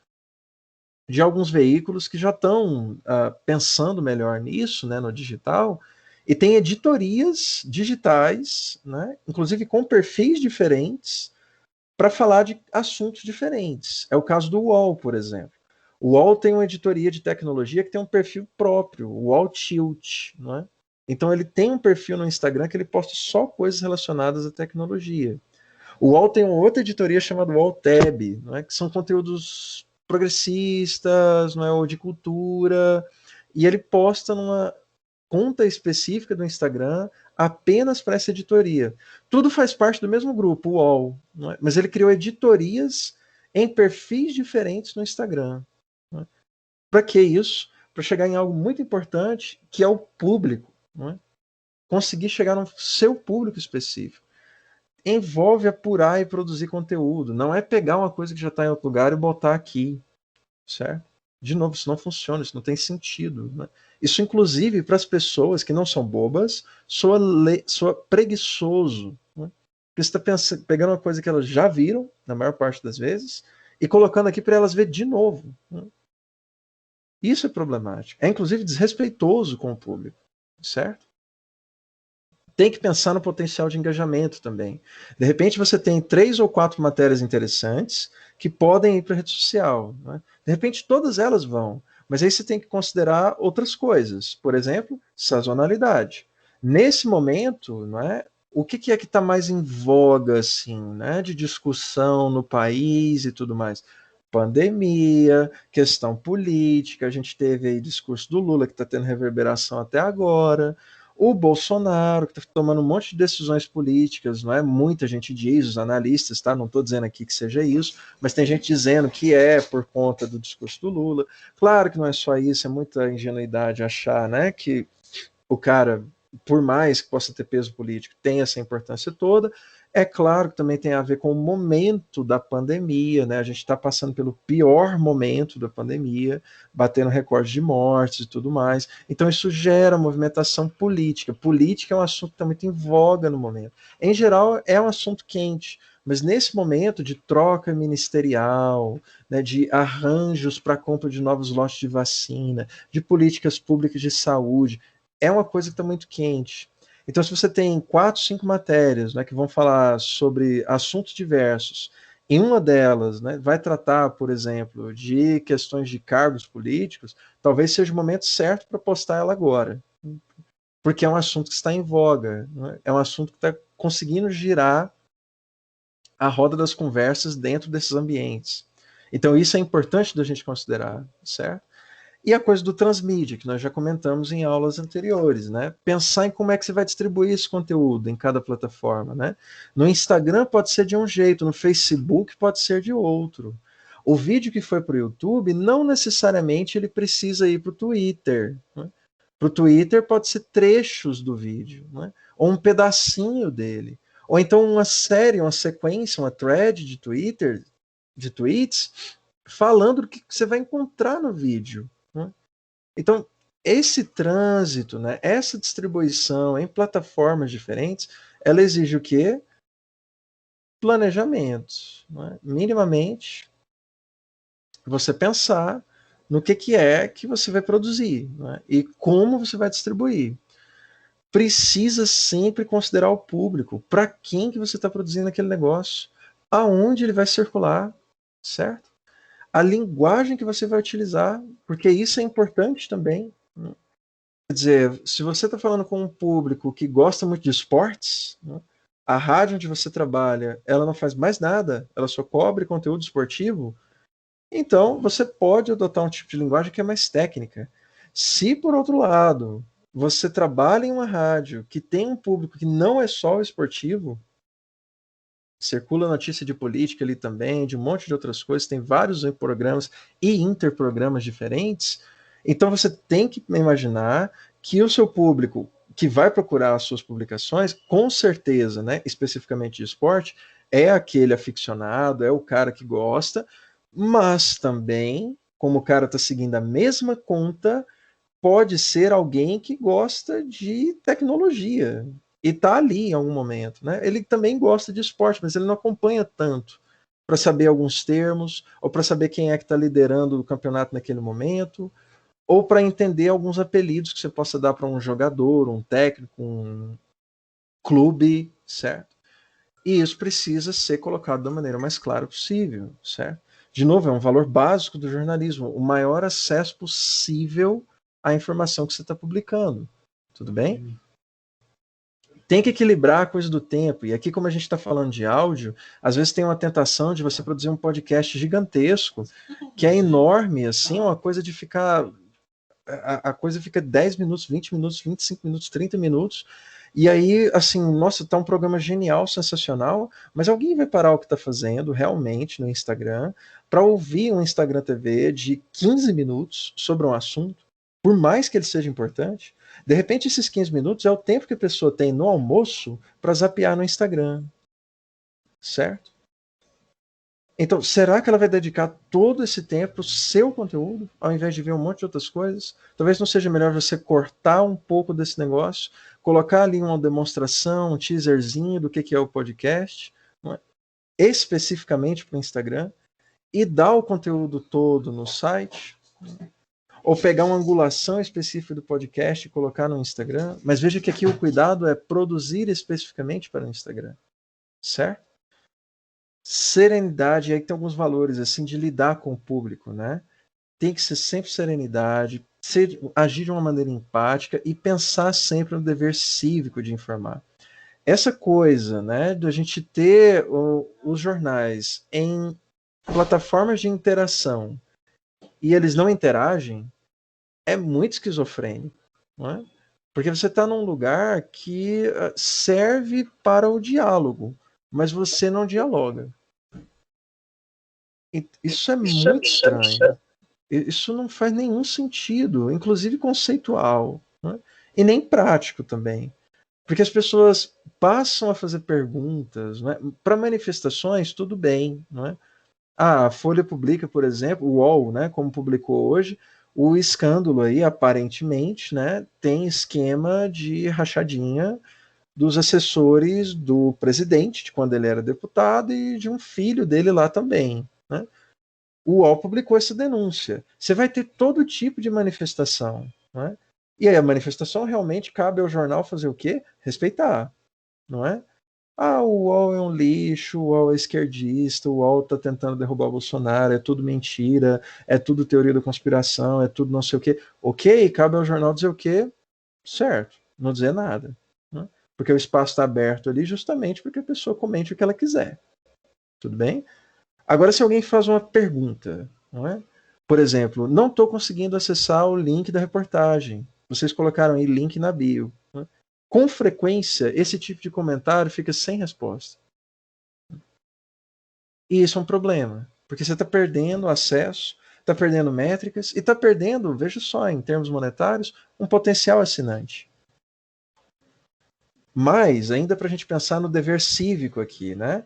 de alguns veículos que já estão pensando melhor nisso, né, no digital, e tem editorias digitais, né, inclusive com perfis diferentes, para falar de assuntos diferentes. É o caso do UOL, por exemplo. O UOL tem uma editoria de tecnologia que tem um perfil próprio, o UOL Tilt, não é? Então ele tem um perfil no Instagram que ele posta só coisas relacionadas à tecnologia. O UOL tem uma outra editoria chamada UOL Tab, não é? Que são conteúdos progressistas, não é? Ou de cultura, e ele posta numa conta específica do Instagram apenas para essa editoria. Tudo faz parte do mesmo grupo, o UOL, não é? Mas ele criou editorias em perfis diferentes no Instagram. É? Para que isso? Para chegar em algo muito importante, que é o público. Não é? Conseguir chegar no seu público específico. Envolve apurar e produzir conteúdo. Não é pegar uma coisa que já está em outro lugar e botar aqui, certo? De novo, isso não funciona, isso não tem sentido. Né? Isso, inclusive, para as pessoas que não são bobas, soa preguiçoso. Né? Porque você está pegando uma coisa que elas já viram, na maior parte das vezes, e colocando aqui para elas ver de novo. Né? Isso é problemático. É, inclusive, desrespeitoso com o público, certo? Tem que pensar no potencial de engajamento também. De repente você tem 3 ou 4 matérias interessantes que podem ir para a rede social. Né? De repente todas elas vão, mas aí você tem que considerar outras coisas. Por exemplo, sazonalidade. Nesse momento, não é, o que é que está mais em voga assim, né, de discussão no país e tudo mais? Pandemia, questão política, a gente teve aí discurso do Lula que está tendo reverberação até agora, o Bolsonaro, que está tomando um monte de decisões políticas, não é? Muita gente diz, os analistas, tá? Não estou dizendo aqui que seja isso, mas tem gente dizendo que é por conta do discurso do Lula. Claro que não é só isso, é muita ingenuidade achar, né, que o cara, por mais que possa ter peso político, tem essa importância toda. É claro que também tem a ver com o momento da pandemia, né? A gente está passando pelo pior momento da pandemia, batendo recorde de mortes e tudo mais. Então isso gera movimentação política. Política é um assunto que está muito em voga no momento. Em geral, é um assunto quente, mas nesse momento de troca ministerial, né, de arranjos para compra de novos lotes de vacina, de políticas públicas de saúde, é uma coisa que está muito quente. Então, se você tem 4, 5 matérias, né, que vão falar sobre assuntos diversos, em uma delas, né, vai tratar, por exemplo, de questões de cargos políticos, talvez seja o momento certo para postar ela agora. Porque é um assunto que está em voga, né? É um assunto que está conseguindo girar a roda das conversas dentro desses ambientes. Então, isso é importante da gente considerar, certo? E a coisa do transmídia, que nós já comentamos em aulas anteriores, né? Pensar em como é que você vai distribuir esse conteúdo em cada plataforma, né? No Instagram pode ser de um jeito, no Facebook pode ser de outro. O vídeo que foi para o YouTube, não necessariamente ele precisa ir para o Twitter. Né? Para o Twitter pode ser trechos do vídeo, né? Ou um pedacinho dele. Ou então uma série, uma sequência, uma thread de Twitter, de tweets, falando do que você vai encontrar no vídeo. Né? Então, esse trânsito, né, essa distribuição em plataformas diferentes, ela exige o quê? Planejamento. Né? Minimamente, você pensar no que é que você vai produzir, né? E como você vai distribuir. Precisa sempre considerar o público, para quem que você está produzindo aquele negócio, aonde ele vai circular, certo? A linguagem que você vai utilizar, porque isso é importante também. Né? Quer dizer, se você está falando com um público que gosta muito de esportes, né? A rádio onde você trabalha, ela não faz mais nada, ela só cobre conteúdo esportivo, então você pode adotar um tipo de linguagem que é mais técnica. Se, por outro lado, você trabalha em uma rádio que tem um público que não é só o esportivo, circula notícia de política ali também, de um monte de outras coisas, tem vários programas e interprogramas diferentes, então você tem que imaginar que o seu público que vai procurar as suas publicações, com certeza, né, especificamente de esporte, é aquele aficionado, é o cara que gosta, mas também, como o cara está seguindo a mesma conta, pode ser alguém que gosta de tecnologia e está ali em algum momento, né? Ele também gosta de esporte, mas ele não acompanha tanto para saber alguns termos, ou para saber quem é que está liderando o campeonato naquele momento, ou para entender alguns apelidos que você possa dar para um jogador, um técnico, um clube, certo? E isso precisa ser colocado da maneira mais clara possível, certo? De novo, é um valor básico do jornalismo, o maior acesso possível à informação que você está publicando. Tudo bem? Tem que equilibrar a coisa do tempo. E aqui, como a gente está falando de áudio, às vezes tem uma tentação de você produzir um podcast gigantesco, que é enorme, assim, uma coisa de ficar... A coisa fica 10 minutos, 20 minutos, 25 minutos, 30 minutos, e aí, assim, nossa, tá um programa genial, sensacional, mas alguém vai parar o que está fazendo realmente no Instagram para ouvir um Instagram TV de 15 minutos sobre um assunto, por mais que ele seja importante. De repente, esses 15 minutos é o tempo que a pessoa tem no almoço para zapear no Instagram, certo? Então, será que ela vai dedicar todo esse tempo para o seu conteúdo, ao invés de ver um monte de outras coisas? Talvez não seja melhor você cortar um pouco desse negócio, colocar ali uma demonstração, um teaserzinho do que é o podcast, não é? Especificamente para o Instagram, e dar o conteúdo todo no site, ou pegar uma angulação específica do podcast e colocar no Instagram. Mas veja que aqui o cuidado é produzir especificamente para o Instagram, certo? Serenidade, aí tem alguns valores assim de lidar com o público, né? Tem que ser sempre serenidade, agir de uma maneira empática e pensar sempre no dever cívico de informar. Essa coisa, né, de a gente ter os jornais em plataformas de interação e eles não interagem, é muito esquizofrênico, não é? Porque você está num lugar que serve para o diálogo, mas você não dialoga. Isso é muito estranho. Isso não faz nenhum sentido, inclusive conceitual, né? E nem prático também. Porque as pessoas passam a fazer perguntas, né? Para manifestações, tudo bem. Né? A Folha publica, por exemplo, o UOL, né, como publicou hoje, o escândalo aí, aparentemente, né, tem esquema de rachadinha dos assessores do presidente, de quando ele era deputado, e de um filho dele lá também. Né? O UOL publicou essa denúncia. Você vai ter todo tipo de manifestação. Né? E aí a manifestação realmente cabe ao jornal fazer o quê? Respeitar. Não é? Ah, o UOL é um lixo, o UOL é esquerdista, o UOL está tentando derrubar o Bolsonaro, é tudo mentira, é tudo teoria da conspiração, é tudo não sei o quê. Ok, cabe ao jornal dizer o quê? Certo, não dizer nada. Né? Porque o espaço está aberto ali justamente porque a pessoa comente o que ela quiser. Tudo bem? Agora, se alguém faz uma pergunta, não é? Por exemplo, não estou conseguindo acessar o link da reportagem. Vocês colocaram aí link na bio. Né? Com frequência, esse tipo de comentário fica sem resposta. E isso é um problema, porque você está perdendo acesso, está perdendo métricas e está perdendo, veja só, em termos monetários, um potencial assinante. Mas, ainda para a gente pensar no dever cívico aqui, né?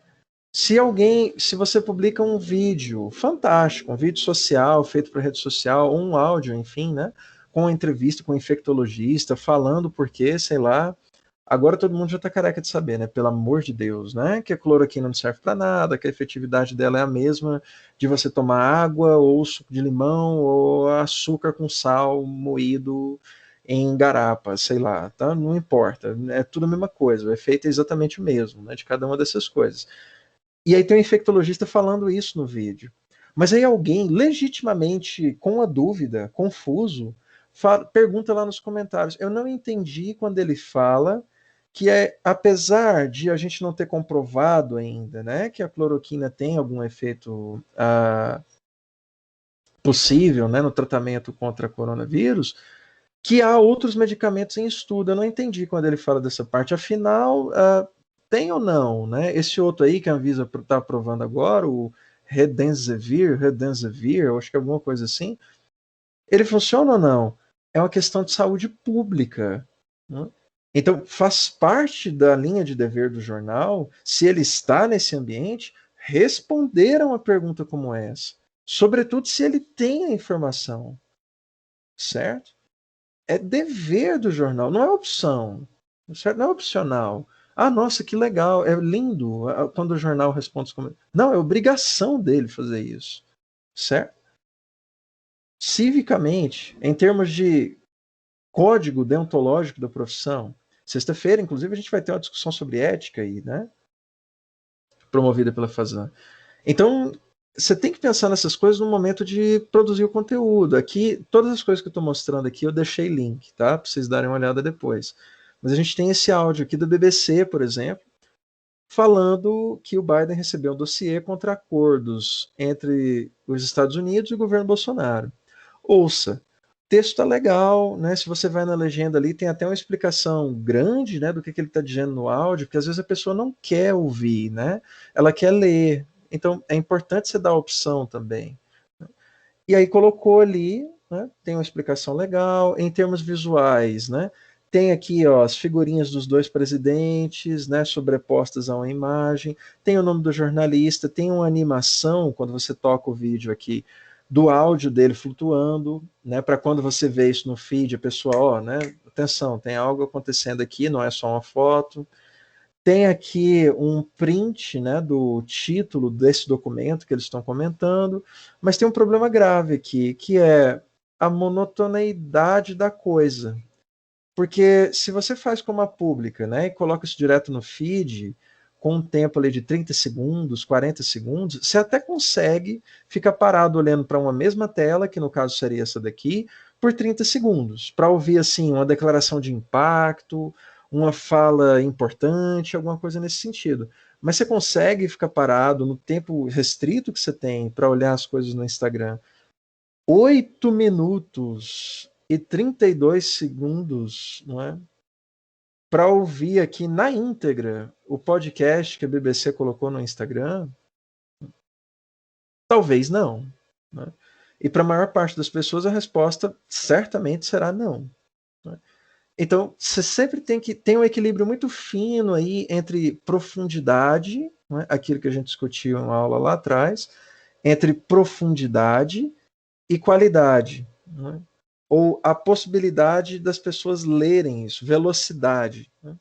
Se você publica um vídeo fantástico, um vídeo social feito para rede social, ou um áudio, enfim, né, com uma entrevista com um infectologista, falando porque, sei lá, Agora todo mundo já está careca de saber, né? Pelo amor de Deus, né? Que a cloroquina não serve para nada, que a efetividade dela é a mesma de você tomar água, ou suco de limão, ou açúcar com sal moído em garapa, sei lá, tá? Não importa, é tudo a mesma coisa, o efeito é exatamente o mesmo, né? De cada uma dessas coisas. E aí tem um infectologista falando isso no vídeo. Mas aí alguém, legitimamente, com a dúvida, confuso, pergunta lá nos comentários. Eu não entendi quando ele fala que apesar de a gente não ter comprovado ainda, né, que a cloroquina tem algum efeito possível, né, no tratamento contra coronavírus, que há outros medicamentos em estudo. Eu não entendi quando ele fala dessa parte. Afinal, tem ou não, né? Esse outro aí que a Anvisa está aprovando agora, o Redensivir, eu acho que é alguma coisa assim, ele funciona ou não? É uma questão de saúde pública, né? Então, faz parte da linha de dever do jornal, se ele está nesse ambiente, responder a uma pergunta como essa. Sobretudo se ele tem a informação, certo? É dever do jornal, não é opção, certo? Não é opcional. Ah, nossa, que legal, é lindo quando o jornal responde os comentários. Não, é obrigação dele fazer isso, certo? Civicamente, em termos de código deontológico da profissão, sexta-feira, inclusive, a gente vai ter uma discussão sobre ética aí, né? Promovida pela Fazan. Então, você tem que pensar nessas coisas no momento de produzir o conteúdo. Aqui, todas as coisas que eu estou mostrando aqui, eu deixei link, tá? Para vocês darem uma olhada depois. Mas a gente tem esse áudio aqui da BBC, por exemplo, falando que o Biden recebeu um dossiê contra acordos entre os Estados Unidos e o governo Bolsonaro. Ouça, o texto está legal, né? Se você vai na legenda ali, tem até uma explicação grande, né, do que ele está dizendo no áudio, porque às vezes a pessoa não quer ouvir, né? Ela quer ler. Então é importante você dar a opção também. E aí colocou ali, né, tem uma explicação legal. Em termos visuais, né? Tem aqui, ó, as figurinhas dos dois presidentes, né, sobrepostas a uma imagem. Tem o nome do jornalista, tem uma animação quando você toca o vídeo aqui do áudio dele flutuando, né, para quando você vê isso no feed, a pessoa, ó, né, atenção, tem algo acontecendo aqui, não é só uma foto. Tem aqui um print, né, do título desse documento que eles estão comentando, mas tem um problema grave aqui, que é a monotoneidade da coisa. Porque se você faz como a pública, né, e coloca isso direto no feed, com um tempo ali de 30 segundos, 40 segundos, você até consegue ficar parado olhando para uma mesma tela, que no caso seria essa daqui, por 30 segundos, para ouvir assim uma declaração de impacto, uma fala importante, alguma coisa nesse sentido. Mas você consegue ficar parado no tempo restrito que você tem para olhar as coisas no Instagram 8 minutos e 32 segundos, não é? Para ouvir aqui na íntegra o podcast que a BBC colocou no Instagram? Talvez não, né? E para a maior parte das pessoas a resposta certamente será não, né? Então, você sempre tem que ter um equilíbrio muito fino aí entre profundidade, né, aquilo que a gente discutiu em uma aula lá atrás, entre profundidade e qualidade, né? Ou a possibilidade das pessoas lerem isso, velocidade, né?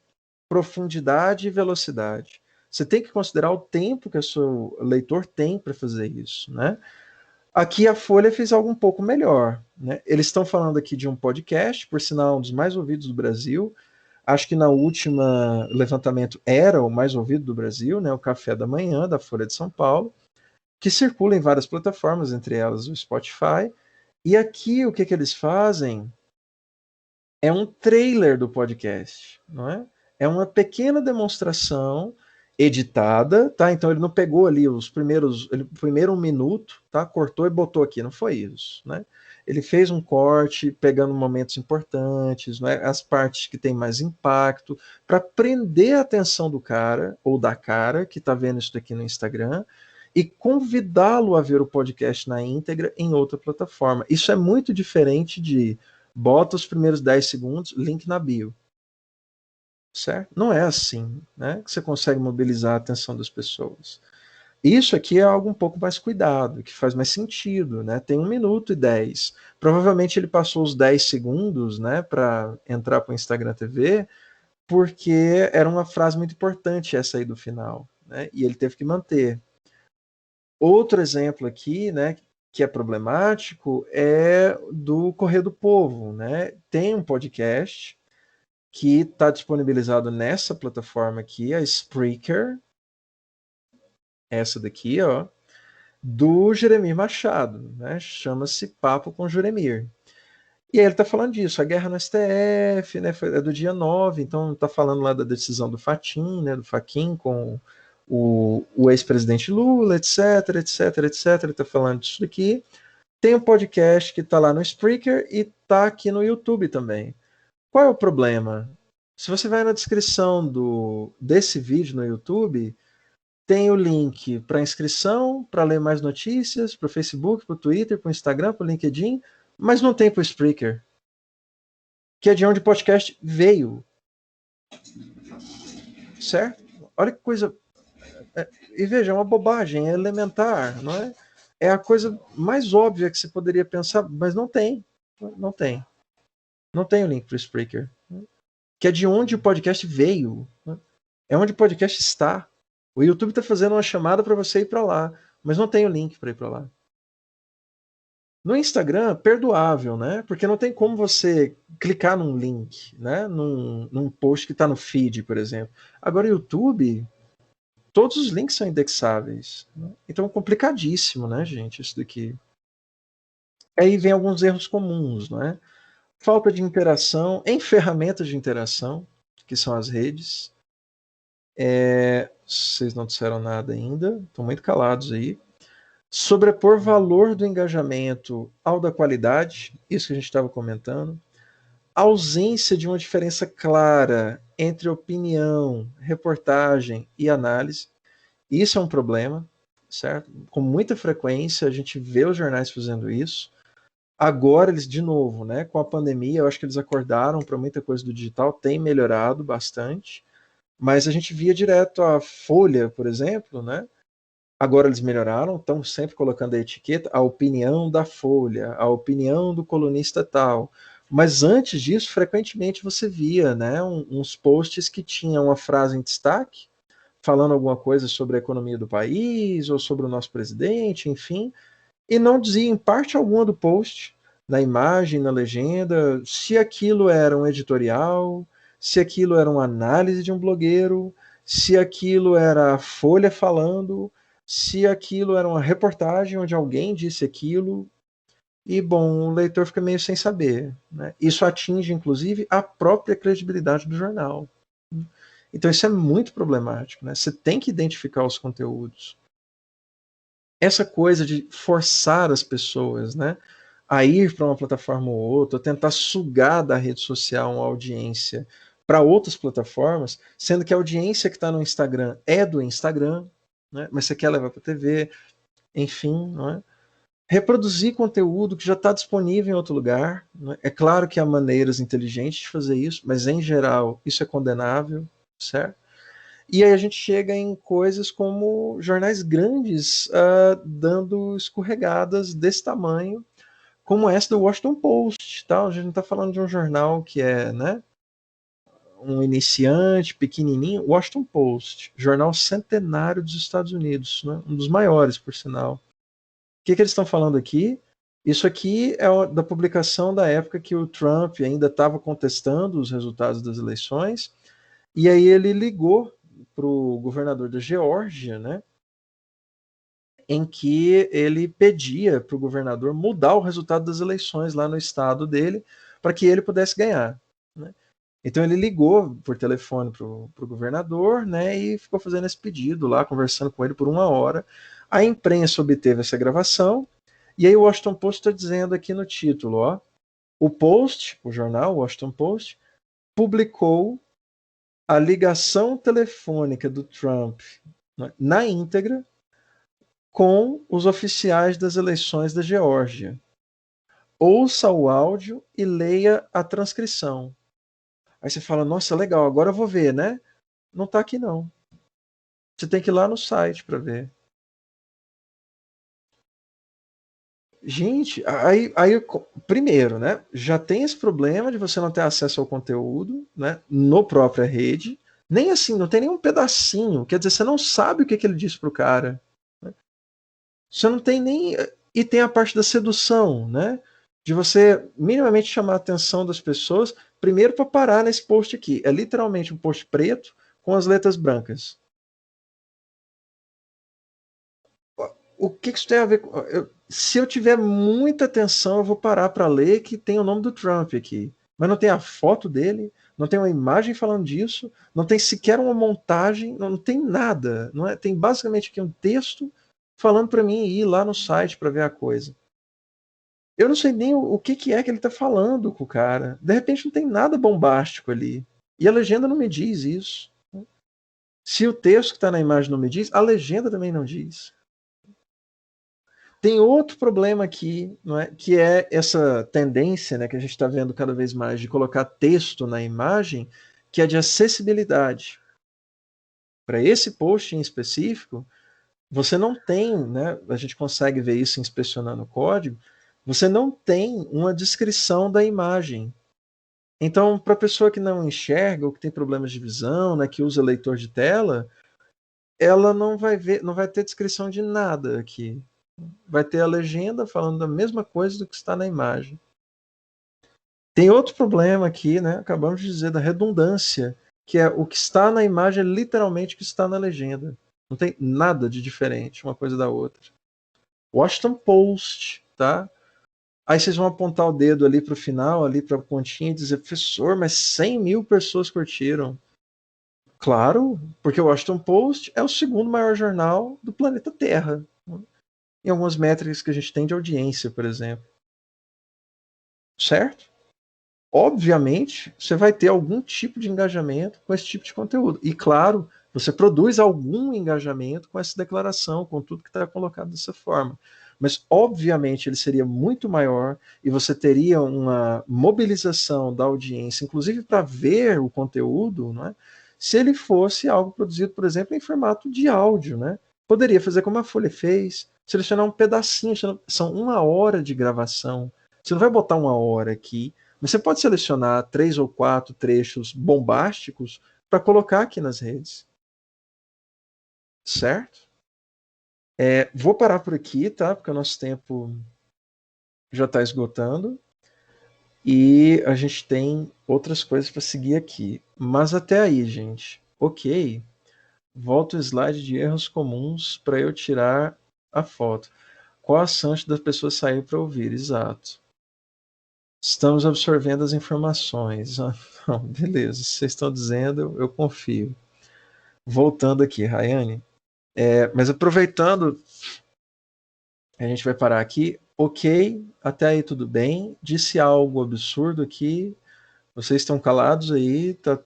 Profundidade e velocidade. Você tem que considerar o tempo que o seu leitor tem para fazer isso, né? Aqui a Folha fez algo um pouco melhor, né? Eles estão falando aqui de um podcast, por sinal, um dos mais ouvidos do Brasil. Acho que na última levantamento era o mais ouvido do Brasil, né? O Café da Manhã, da Folha de São Paulo, que circula em várias plataformas, entre elas o Spotify. E aqui o que eles fazem é um trailer do podcast, não é? É uma pequena demonstração editada, tá? Então ele não pegou ali os primeiros, primeiro um minuto, tá? Cortou e botou aqui, não foi isso, né? Ele fez um corte, pegando momentos importantes, né? As partes que tem mais impacto, para prender a atenção do cara ou da cara que está vendo isso daqui no Instagram e convidá-lo a ver o podcast na íntegra em outra plataforma. Isso é muito diferente de bota os primeiros 10 segundos, link na bio. Certo? Não é assim, né, que você consegue mobilizar a atenção das pessoas. Isso aqui é algo um pouco mais cuidado, que faz mais sentido, né? Tem 1 minuto e 10. Provavelmente ele passou os 10 segundos, né, para entrar para o Instagram TV, porque era uma frase muito importante essa aí do final, né? E ele teve que manter. Outro exemplo aqui, né, que é problemático, é do Correio do Povo, né? Tem um podcast que está disponibilizado nessa plataforma aqui, a Spreaker, essa daqui, ó, do Jeremir Machado, né? Chama-se Papo com Jeremir. E aí ele está falando disso, a guerra no STF, né? É do dia 9, então está falando lá da decisão do Fachin, né? Do Fachin com o ex-presidente Lula, etc, etc, etc. Ele está falando disso daqui. Tem um podcast que está lá no Spreaker e está aqui no YouTube também. Qual é o problema? Se você vai na descrição desse vídeo no YouTube, tem o link para inscrição, para ler mais notícias, para o Facebook, para o Twitter, para o Instagram, para o LinkedIn, mas não tem para o Spreaker, que é de onde o podcast veio. Certo? Olha que coisa. E veja, é uma bobagem, é elementar, não é? É a coisa mais óbvia que você poderia pensar, mas não tem. Não tem. Não tem o link para o Spreaker. Que é de onde o podcast veio. É onde o podcast está. O YouTube está fazendo uma chamada para você ir para lá, mas não tem o link para ir para lá. No Instagram, perdoável, né? Porque não tem como você clicar num link, né? Num post que está no feed, por exemplo. Agora, o YouTube, todos os links são indexáveis. Né? Então, é complicadíssimo, né, gente, isso daqui. Aí vem alguns erros comuns, né? Falta de interação em ferramentas de interação, que são as redes. Vocês não disseram nada ainda, estão muito calados aí. Sobrepor valor do engajamento ao da qualidade, isso que a gente estava comentando. Ausência de uma diferença clara entre opinião, reportagem e análise. Isso é um problema, certo? Com muita frequência a gente vê os jornais fazendo isso. Agora eles, de novo, né, com a pandemia, eu acho que eles acordaram para muita coisa do digital, tem melhorado bastante, mas a gente via direto a Folha, por exemplo, né? Agora eles melhoraram, estão sempre colocando a etiqueta, a opinião da Folha, a opinião do colunista tal. Mas antes disso, frequentemente você via, né, uns posts que tinham uma frase em destaque, falando alguma coisa sobre a economia do país, ou sobre o nosso presidente, enfim, e não dizia em parte alguma do post, na imagem, na legenda, se aquilo era um editorial, se aquilo era uma análise de um blogueiro, se aquilo era a Folha falando, se aquilo era uma reportagem onde alguém disse aquilo. E, bom, o leitor fica meio sem saber. Né? Isso atinge, inclusive, a própria credibilidade do jornal. Então, isso é muito problemático. Né? Você tem que identificar os conteúdos. Essa coisa de forçar as pessoas, né, a ir para uma plataforma ou outra, tentar sugar da rede social uma audiência para outras plataformas, sendo que a audiência que está no Instagram é do Instagram, né, mas você quer levar para a TV, enfim, não é? Reproduzir conteúdo que já está disponível em outro lugar. Né? É claro que há maneiras inteligentes de fazer isso, mas em geral isso é condenável, certo? E aí a gente chega em coisas como jornais grandes dando escorregadas desse tamanho, como essa do Washington Post. Tá? A gente não está falando de um jornal que é, né, um iniciante, pequenininho. Washington Post, jornal centenário dos Estados Unidos, né? Um dos maiores, por sinal. O que eles estão falando aqui? Isso aqui é da publicação da época que o Trump ainda estava contestando os resultados das eleições, e aí ele ligou para o governador da Geórgia, né, em que ele pedia para o governador mudar o resultado das eleições lá no estado dele para que ele pudesse ganhar. Né? Então ele ligou por telefone para o governador, né, e ficou fazendo esse pedido lá, conversando com ele por 1 hora. A imprensa obteve essa gravação, e aí o Washington Post está dizendo aqui no título, ó, o Post, o jornal Washington Post, publicou a ligação telefônica do Trump, né, na íntegra com os oficiais das eleições da Geórgia. Ouça o áudio e leia a transcrição. Aí você fala, nossa, legal, agora eu vou ver, né? Não está aqui não. Você tem que ir lá no site para ver. Gente, primeiro, né? Já tem esse problema de você não ter acesso ao conteúdo, né? No própria rede. Nem assim, não tem nenhum pedacinho. Quer dizer, você não sabe o que ele disse pro cara. Né? Você não tem nem. E tem a parte da sedução, né? De você minimamente chamar a atenção das pessoas, primeiro para parar nesse post aqui. É literalmente um post preto com as letras brancas. O que isso tem a ver com. Se eu tiver muita atenção, eu vou parar para ler que tem o nome do Trump aqui. Mas não tem a foto dele, não tem uma imagem falando disso, não tem sequer uma montagem, não tem nada. Não é? Tem basicamente aqui um texto falando para mim ir lá no site para ver a coisa. Eu não sei nem o que é que ele está falando com o cara. De repente não tem nada bombástico ali. E a legenda não me diz isso. Se o texto que está na imagem não me diz, a legenda também não diz. Tem outro problema aqui, não é? Que é essa tendência, né, que a gente está vendo cada vez mais de colocar texto na imagem, que é de acessibilidade. Para esse post em específico, você não tem, né, a gente consegue ver isso inspecionando o código, você não tem uma descrição da imagem. Então, para a pessoa que não enxerga ou que tem problemas de visão, né, que usa leitor de tela, ela não vai ver, não vai ter descrição de nada aqui. Vai ter a legenda falando da mesma coisa do que está na imagem. Tem outro problema aqui, né? Acabamos de dizer da redundância, que é o que está na imagem é literalmente o que está na legenda. Não tem nada de diferente uma coisa da outra. Washington Post, tá? Aí vocês vão apontar o dedo ali para o final, ali para a pontinha e dizer, professor, mas 100 mil pessoas curtiram. Claro, porque o Washington Post é o segundo maior jornal do planeta Terra. Em algumas métricas que a gente tem de audiência, por exemplo. Certo? Obviamente, você vai ter algum tipo de engajamento com esse tipo de conteúdo. E, claro, você produz algum engajamento com essa declaração, com tudo que está colocado dessa forma. Mas, obviamente, ele seria muito maior e você teria uma mobilização da audiência, inclusive para ver o conteúdo, não é? Se ele fosse algo produzido, por exemplo, em formato de áudio. Né? Poderia fazer como a Folha fez, selecionar um pedacinho, são 1 hora de gravação. Você não vai botar 1 hora aqui, mas você pode selecionar 3 ou 4 trechos bombásticos para colocar aqui nas redes. Certo? Vou parar por aqui, tá? Porque o nosso tempo já está esgotando. E a gente tem outras coisas para seguir aqui. Mas até aí, gente. Ok. Volta o slide de erros comuns para eu tirar a foto. Qual a chance da pessoa sair para ouvir? Exato. Estamos absorvendo as informações. Não, beleza, vocês estão dizendo, eu confio. Voltando aqui, Rayane. Mas aproveitando, a gente vai parar aqui. Ok, até aí tudo bem. Disse algo absurdo aqui. Vocês estão calados aí, tá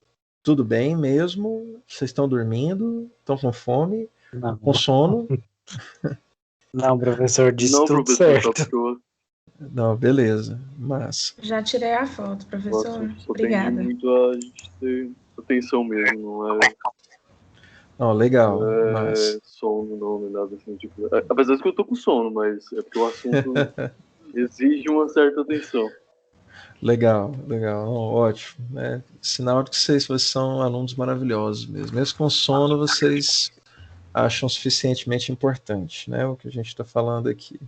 tudo bem mesmo? Vocês estão dormindo? Estão com fome? Não. Com sono? Não, professor, disse Não, tudo professor, certo. tá porque Não, beleza. Massa. Já tirei a foto, professor. só Obrigada. tendi muito a gente ter atenção mesmo, não é Não, legal. Massa. sono, não é nada assim, tipo. Apesar de que eu tô com sono, mas é porque o assunto exige uma certa atenção. Legal. Não, ótimo. Sinal de que vocês são alunos maravilhosos mesmo. Mesmo com sono, vocês acham suficientemente importante, né? O que a gente está falando aqui.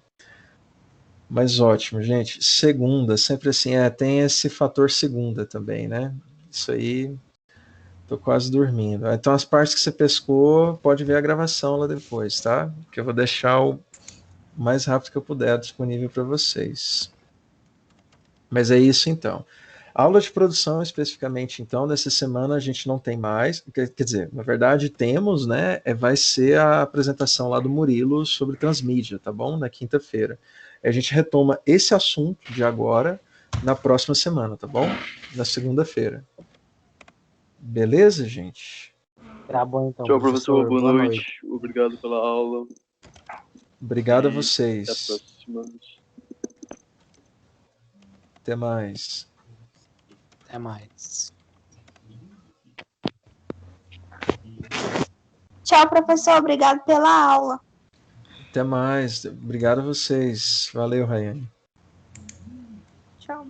Mas ótimo, gente. Segunda, sempre assim, tem esse fator segunda também, né? Isso aí, tô quase dormindo. Então as partes que você pescou, pode ver a gravação lá depois, tá? Que eu vou deixar o mais rápido que eu puder disponível para vocês. Mas é isso então. Aula de produção, especificamente, então, nessa semana a gente não tem mais, quer dizer, na verdade temos, né, vai ser a apresentação lá do Murilo sobre transmídia, tá bom? Na quinta-feira. A gente retoma esse assunto de agora na próxima semana, tá bom? Na segunda-feira. Beleza, gente? Tá bom, então. Tchau, professor. Boa noite. Obrigado pela aula. Obrigado a vocês. Até a próxima. Até mais. Até mais. Tchau, professor. Obrigado pela aula. Até Até mais. Obrigado a vocês. Valeu, Rayane. Tchau.